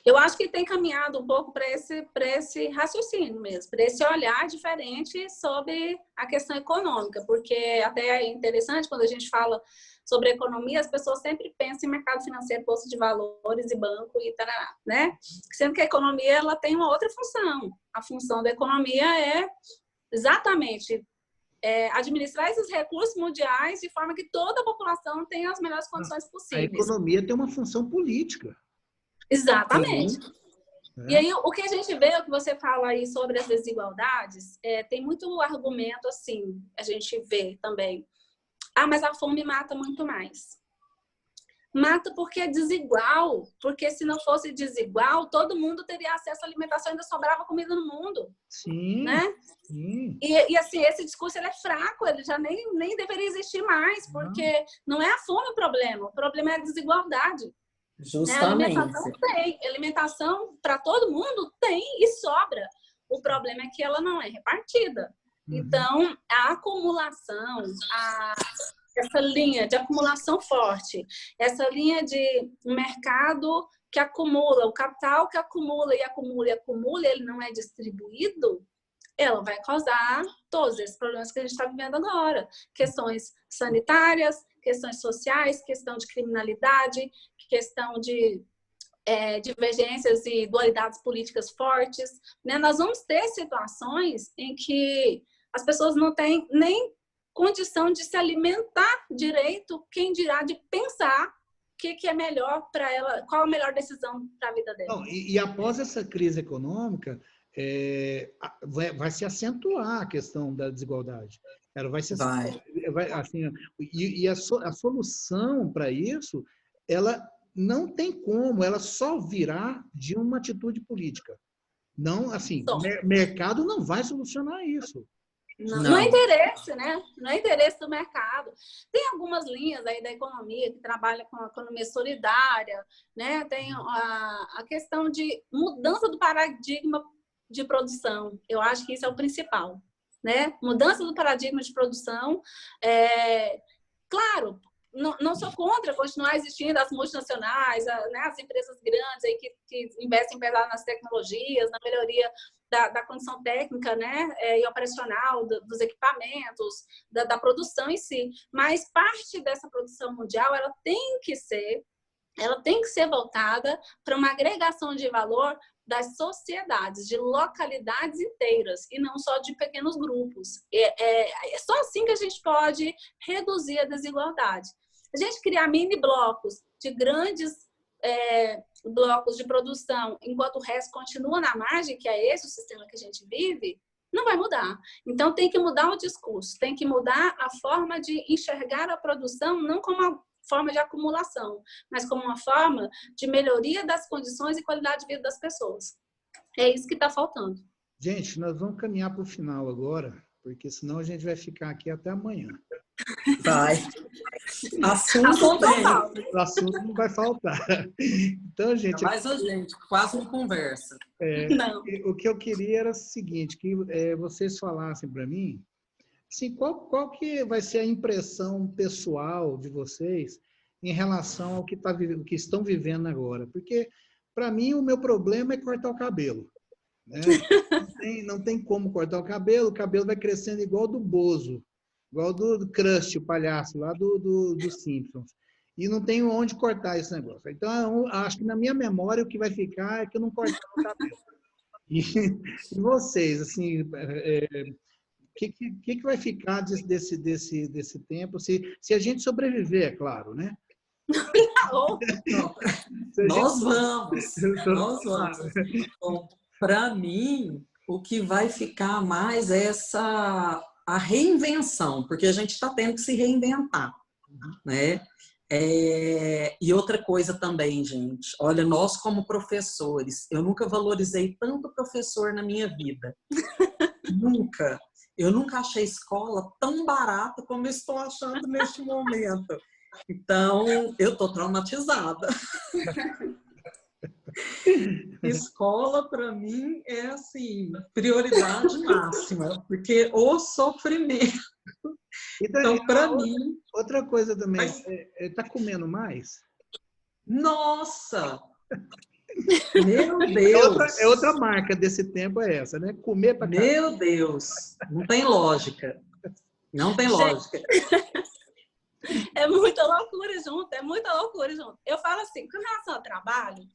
Eu acho que tem caminhado um pouco para esse raciocínio mesmo, para esse olhar diferente sobre a questão econômica, porque até é interessante quando a gente fala sobre economia, as pessoas sempre pensam em mercado financeiro, bolsa de valores e banco e tarará, né? Sendo que a economia ela tem uma outra função. A função da economia é exatamente administrar esses recursos mundiais de forma que toda a população tenha as melhores condições possíveis. A economia tem uma função política. Exatamente. E aí, o que a gente vê, o que você fala aí sobre as desigualdades, tem muito argumento assim, a gente vê também. Mas a fome mata muito mais. Mata porque é desigual. Porque se não fosse desigual, todo mundo teria acesso à alimentação e ainda sobrava comida no mundo. Sim, Né? sim. E assim, esse discurso ele é fraco, ele já nem deveria existir mais, porque não é a fome o problema é a desigualdade. Né? Alimentação tem, alimentação para todo mundo tem e sobra. O problema é que ela não é repartida. Então, a acumulação, essa linha de acumulação forte, essa linha de mercado que acumula, o capital que acumula e acumula e acumula, ele não é distribuído, ela vai causar todos esses problemas que a gente está vivendo agora. Questões sanitárias, questões sociais, questão de criminalidade, questão de divergências e dualidades políticas fortes. Né? Nós vamos ter situações em que as pessoas não têm nem condição de se alimentar direito, quem dirá de pensar o que é melhor para ela, qual a melhor decisão para a vida dela. Não, e após essa crise econômica, vai se acentuar a questão da desigualdade. Ela vai se assim, e a solução para isso, ela não tem como, ela só virá de uma atitude política. Não, assim, mercado não vai solucionar isso. Não é interesse, né? Não é interesse do mercado. Tem algumas linhas aí da economia que trabalham com a economia solidária, né? Tem a questão de mudança do paradigma de produção. Eu acho que isso é o principal, né? Mudança do paradigma de produção. Claro, não sou contra continuar existindo as multinacionais, né, as empresas grandes aí que investem pesado nas tecnologias, na melhoria da condição técnica, né, e operacional dos equipamentos, da produção em si. Mas parte dessa produção mundial ela tem que ser voltada para uma agregação de valor das sociedades, de localidades inteiras, e não só de pequenos grupos. É só assim que a gente pode reduzir a desigualdade. A gente criar mini blocos de grandes blocos de produção, enquanto o resto continua na margem, que é esse o sistema que a gente vive, não vai mudar. Então, tem que mudar o discurso, tem que mudar a forma de enxergar a produção, não como uma forma de acumulação, mas como uma forma de melhoria das condições e qualidade de vida das pessoas. É isso que está faltando. Gente, nós vamos caminhar para o final agora, porque senão a gente vai ficar aqui até amanhã. Vai. Assunto tem. O assunto não vai faltar. Então, gente... Mas a gente quase não conversa. O que eu queria era o seguinte, que vocês falassem para mim, assim, qual que vai ser a impressão pessoal de vocês em relação ao que estão vivendo agora? Porque, para mim, o meu problema é cortar o cabelo. Né? Não tem como cortar o cabelo vai crescendo igual do Bozo, igual do Krusty, o palhaço lá do Simpsons. E não tem onde cortar esse negócio. Então, acho que na minha memória o que vai ficar é que eu não cortava o cabelo. E vocês, assim, o que vai ficar desse tempo, se a gente sobreviver, é claro, né? Nós vamos. Bom, para mim, o que vai ficar mais é a reinvenção, porque a gente está tendo que se reinventar, né? E outra coisa também, gente, olha, nós como professores, eu nunca valorizei tanto professor na minha vida. Nunca. Eu nunca achei escola tão barata como eu estou achando neste momento. Então, eu estou traumatizada. Escola, para mim, é assim, prioridade máxima, porque o sofrimento. Então, para mim... Outra coisa também, tá comendo mais? Nossa! Meu Deus! É outra marca desse tempo é essa, né? Comer para cá. Meu Deus! Não tem lógica. Não tem lógica. É muita loucura junto. Eu falo assim, com relação ao trabalho,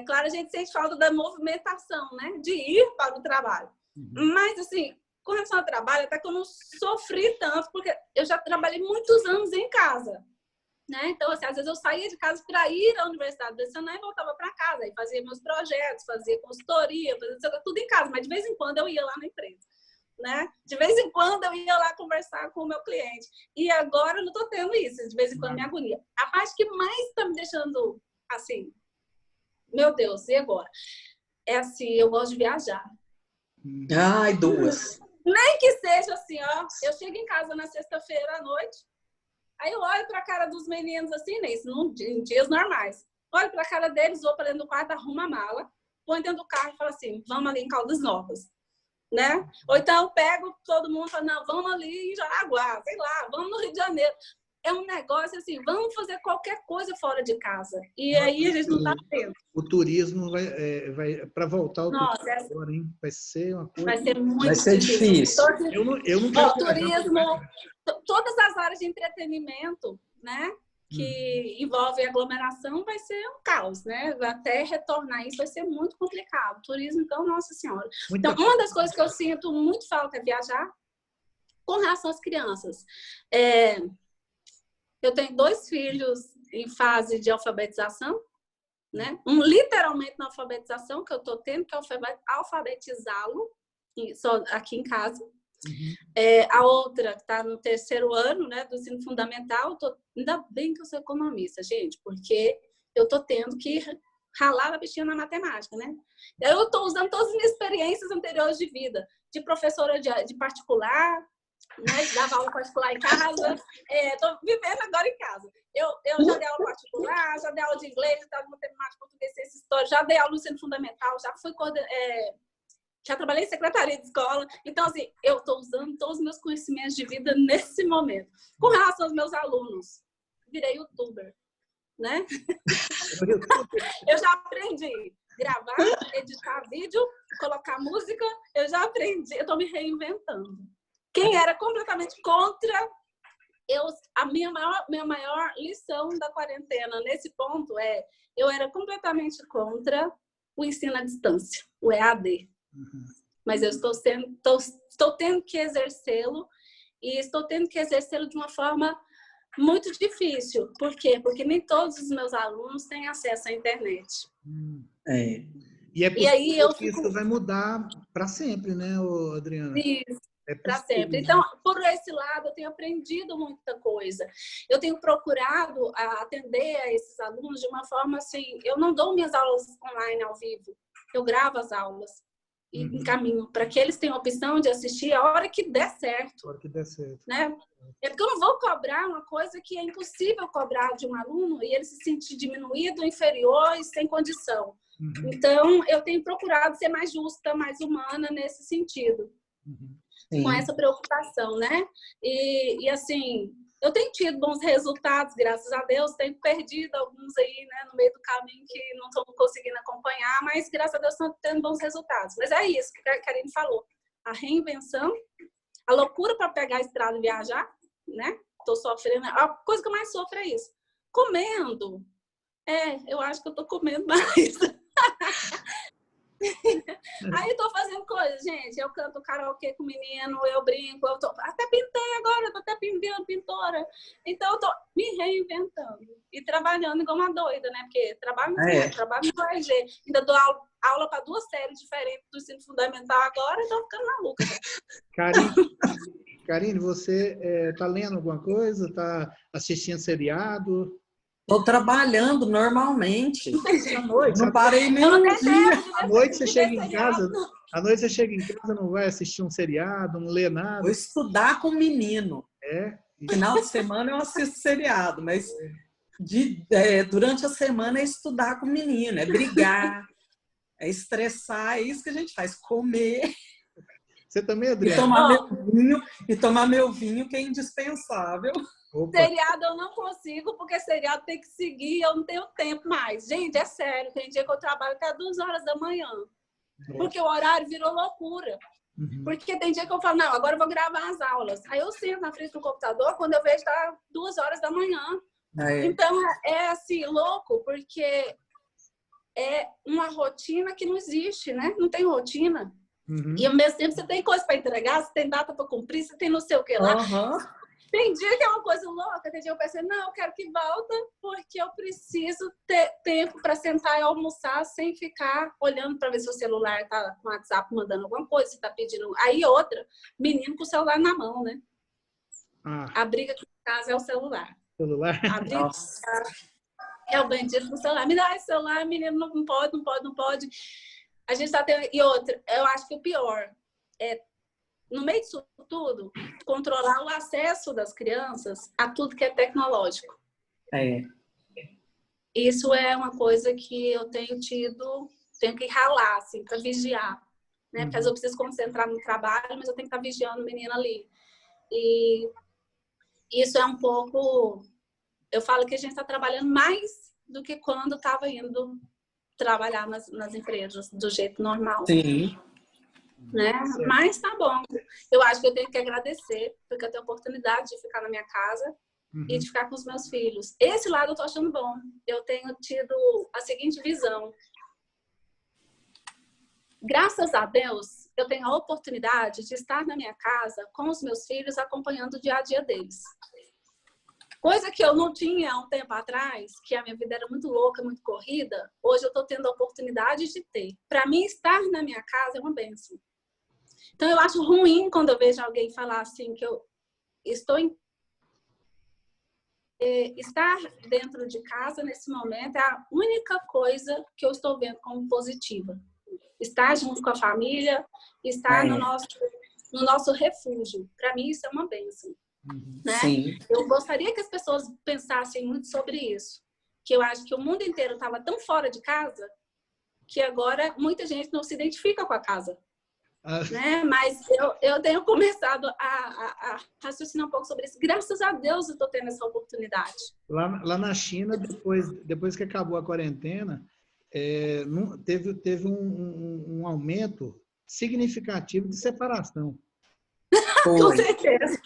claro, a gente sente falta da movimentação, né? De ir para o trabalho. Mas, assim, com relação ao trabalho, até que eu não sofri tanto, porque eu já trabalhei muitos anos em casa. Né? Então, assim, às vezes eu saía de casa para ir à universidade lecionar e voltava para casa. Aí fazia meus projetos, fazia consultoria, fazia tudo em casa. Mas, de vez em quando, eu ia lá na empresa. né? De vez em quando eu ia lá conversar com o meu cliente. E agora eu não estou tendo isso, de vez em quando me agonia. A parte que mais está me deixando, assim, meu Deus, e agora? É assim, eu gosto de viajar. Ai, duas. Nem que seja assim, ó, eu chego em casa na sexta-feira à noite, aí eu olho para a cara dos meninos assim, né, em dias normais. Olho para a cara deles, vou para dentro do quarto, arrumo a mala, põe dentro do carro e falo assim, vamos ali em Caldas Novas, né? Ou então eu pego todo mundo e falo, não, vamos ali em Jaraguá, sei lá, vamos no Rio de Janeiro. É um negócio assim, vamos fazer qualquer coisa fora de casa. E aí a gente não está tendo. O turismo vai para voltar ao Nossa, turismo agora, hein? Vai ser uma coisa... Vai ser muito vai ser difícil. Eu não quero turismo, todas as áreas de entretenimento, né? Que envolve aglomeração, vai ser um caos, né? Até retornar isso vai ser muito complicado. Turismo, então, nossa senhora. Então, uma das coisas que eu sinto muito falta é viajar com relação às crianças. Eu tenho 2 filhos em fase de alfabetização, né? Um literalmente na alfabetização, que eu estou tendo que alfabetizá-lo só aqui em casa. A outra está no 3º ano, né, do ensino fundamental. Ainda bem que eu sou economista, gente, porque eu estou tendo que ralar a bichinha na matemática, né? Eu estou usando todas as minhas experiências anteriores de vida, de professora de particular, né, de dar aula particular em casa. Estou vivendo agora em casa. Eu já dei aula particular, já dei aula de inglês, já de matemática, português, ciência, história, já dei aula no ensino fundamental, já trabalhei em secretaria de escola. Então, assim, eu estou usando todos os meus conhecimentos de vida nesse momento. Com relação aos meus alunos, virei youtuber, né? Eu já aprendi gravar, editar vídeo, colocar música. Eu já aprendi, eu estou me reinventando. Quem era completamente contra, a minha maior lição da quarentena nesse ponto eu era completamente contra o ensino à distância, o EAD. Mas eu estou tendo que exercê-lo, e estou tendo que exercê-lo de uma forma muito difícil. Por quê? Porque nem todos os meus alunos têm acesso à internet. E aí isso vai mudar para sempre, né, Adriana? Isso. Para sempre. Então, por esse lado, eu tenho aprendido muita coisa. Eu tenho procurado atender a esses alunos de uma forma assim, eu não dou minhas aulas online ao vivo, eu gravo as aulas e encaminho para que eles tenham a opção de assistir a hora que der certo. A hora que der certo. Né? É porque eu não vou cobrar uma coisa que é impossível cobrar de um aluno e ele se sentir diminuído, inferior e sem condição. Então, eu tenho procurado ser mais justa, mais humana nesse sentido. Com essa preocupação, né? E assim, eu tenho tido bons resultados, graças a Deus. Tenho perdido alguns aí, né, no meio do caminho que não estou conseguindo acompanhar, mas graças a Deus estou tendo bons resultados. Mas é isso que a Karine falou. A reinvenção, a loucura para pegar a estrada e viajar, né? Estou sofrendo. A coisa que eu mais sofro é isso. Comendo. Eu acho que eu estou comendo mais. Aí eu tô fazendo coisas, gente. Eu canto karaokê com o menino, eu brinco, até pintei agora, eu tô até virando pintora. Então eu tô me reinventando e trabalhando igual uma doida, né? Porque trabalho no OEG, ainda dou aula para 2 séries diferentes do ensino fundamental agora, eu tô ficando maluca. Karine, você tá lendo alguma coisa? Tá assistindo seriado? Estou trabalhando normalmente. À noite, não parei nem um dia. À noite você chega em casa, não vai assistir um seriado, não lê nada. Vou estudar com o menino. Final de semana eu assisto seriado, mas durante a semana é estudar com o menino, é brigar, é estressar, é isso que a gente faz, comer. Você também, Adriana? E tomar meu vinho, que é indispensável. Opa. Seriado eu não consigo, porque seriado tem que seguir, eu não tenho tempo mais. Gente, é sério, tem dia que eu trabalho até 2 horas da manhã. Porque o horário virou loucura. Porque tem dia que eu falo, não, agora eu vou gravar as aulas. Aí eu sento na frente do computador, quando eu vejo tá 2 horas da manhã. Então, é assim, louco, porque é uma rotina que não existe, né? Não tem rotina. E ao mesmo tempo você tem coisa para entregar, você tem data para cumprir, você tem não sei o que lá. Tem dia que é uma coisa louca, tem dia que eu pensei, não, eu quero que volta, porque eu preciso ter tempo para sentar e almoçar sem ficar olhando para ver se o celular tá com o WhatsApp mandando alguma coisa, se tá pedindo. Aí outra, menino com o celular na mão, né? A briga aqui em casa é o celular. A briga é o bandido com o celular. Me dá esse celular, menino, não pode, não pode, não pode. A gente tá tendo... E outra, eu acho que o pior é, no meio disso tudo, controlar o acesso das crianças a tudo que é tecnológico. Isso é uma coisa que eu tenho que ralar, assim, para vigiar. Né? Porque às vezes eu preciso concentrar no trabalho, mas eu tenho que estar vigiando o menino ali. E isso é um pouco... Eu falo que a gente está trabalhando mais do que quando estava indo trabalhar nas empresas do jeito normal. Sim. Né? Mas tá bom. Eu acho que eu tenho que agradecer, porque eu tenho a oportunidade de ficar na minha casa e de ficar com os meus filhos. Esse lado eu tô achando bom. Eu tenho tido a seguinte visão. Graças a Deus, eu tenho a oportunidade de estar na minha casa com os meus filhos, acompanhando o dia a dia deles. Coisa que eu não tinha há um tempo atrás, que a minha vida era muito louca, muito corrida. Hoje eu tô tendo a oportunidade de ter. Para mim, estar na minha casa é uma bênção. Então, eu acho ruim quando eu vejo alguém falar assim, que eu estou estar dentro de casa, nesse momento, é a única coisa que eu estou vendo como positiva. Estar junto com a família, estar no nosso refúgio. Para mim, isso é uma bênção. Né? Sim. Eu gostaria que as pessoas pensassem muito sobre isso. Que eu acho que o mundo inteiro estava tão fora de casa que agora muita gente não se identifica com a casa. Né? Mas eu tenho começado a raciocinar um pouco sobre isso. Graças a Deus eu estou tendo essa oportunidade. Lá na China, depois que acabou a quarentena, teve um aumento significativo de separação. Com certeza.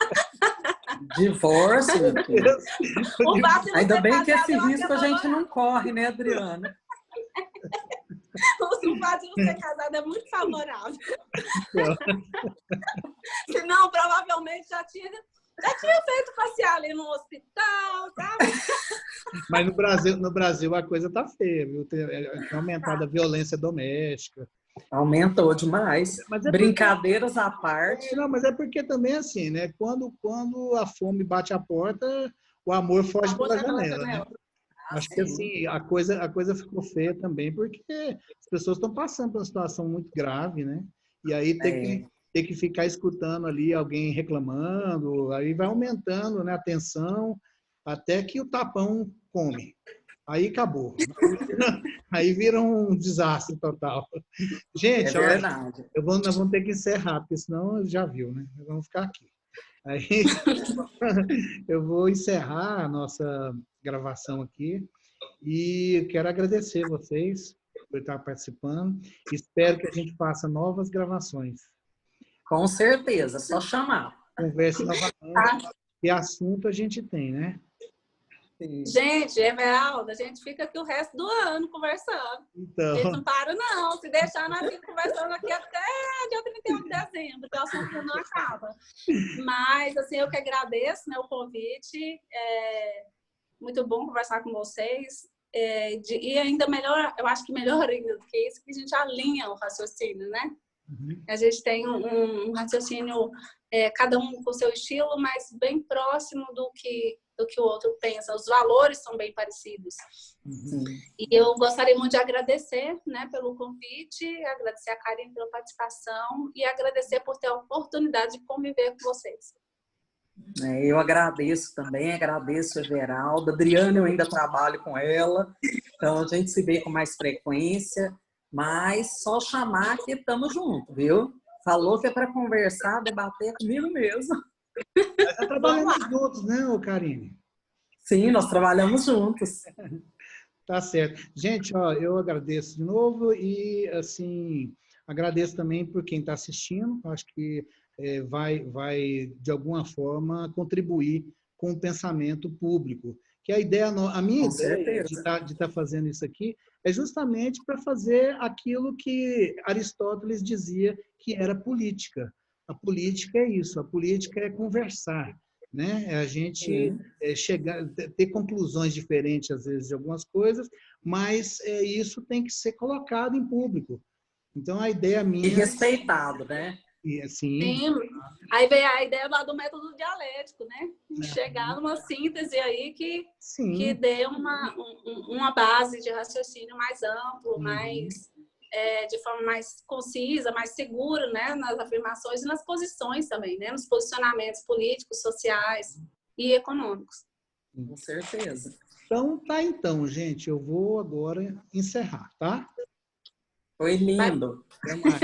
Divórcio. Ainda bem que esse risco a gente não corre, né, Adriana? O fato de não ser casado é muito favorável. Senão, provavelmente, já tinha feito passear ali no hospital, sabe? Mas no Brasil a coisa tá feia, viu? Tem aumentado a violência doméstica. Aumentou demais. Brincadeiras à parte. Não, mas é porque também assim, né? Quando a fome bate a porta, o amor foge pela janela, né? Acho que assim, a coisa ficou feia também, porque as pessoas estão passando por uma situação muito grave, né? E aí ter que ficar escutando ali alguém reclamando, aí vai aumentando, né, a tensão, até que o tapão come. Aí acabou. Aí vira um desastre total. Gente, olha, nós vamos ter que encerrar, porque senão já viu, né? Nós vamos ficar aqui. Aí eu vou encerrar a nossa gravação aqui e quero agradecer vocês por estar participando. Espero que a gente faça novas gravações. Com certeza, só chamar. Converse novamente. Que assunto a gente tem, né? Sim. Gente, Everalda, a gente fica aqui o resto do ano conversando. Então... Eles não param, não. Se deixar, nós ficamos conversando aqui até dia 31 de dezembro, que o assunto não acaba. Mas, assim, eu que agradeço, né, o convite. É muito bom conversar com vocês. E ainda melhor, eu acho que melhor ainda do que isso, que a gente alinha o raciocínio, né? A gente tem um raciocínio, cada um com o seu estilo, mas bem próximo do que o outro pensa. Os valores são bem parecidos. E eu gostaria muito de agradecer, né, pelo convite, agradecer a Karine pela participação e agradecer por ter a oportunidade de conviver com vocês. Eu agradeço também, agradeço a Everalda. Adriana, eu ainda trabalho com ela, então a gente se vê com mais frequência, mas só chamar que estamos juntos, viu? Falou que é para conversar, debater comigo mesmo. Nós trabalhamos juntos, né, Karine? Sim, nós trabalhamos juntos. Tá certo. Gente, ó, eu agradeço de novo e, assim, agradeço também por quem está assistindo. Acho que vai, de alguma forma, contribuir com o pensamento público. Que a minha ideia de estar fazendo isso aqui é justamente para fazer aquilo que Aristóteles dizia que era política. A política é isso, a política é conversar. né? É a gente chegar, ter conclusões diferentes, às vezes, de algumas coisas, mas isso tem que ser colocado em público. Então, a ideia E minha... respeitado, né? Assim, Sim. Aí veio a ideia lá do método dialético, né? Chegar numa síntese aí que sim. dê uma base de raciocínio mais amplo, Uhum. de forma mais concisa, mais segura, né? Nas afirmações e nas posições também, né? Nos posicionamentos políticos, sociais e econômicos. Com certeza. Então, tá então, gente. Eu vou agora encerrar, tá? Foi Vai lindo. Até mais.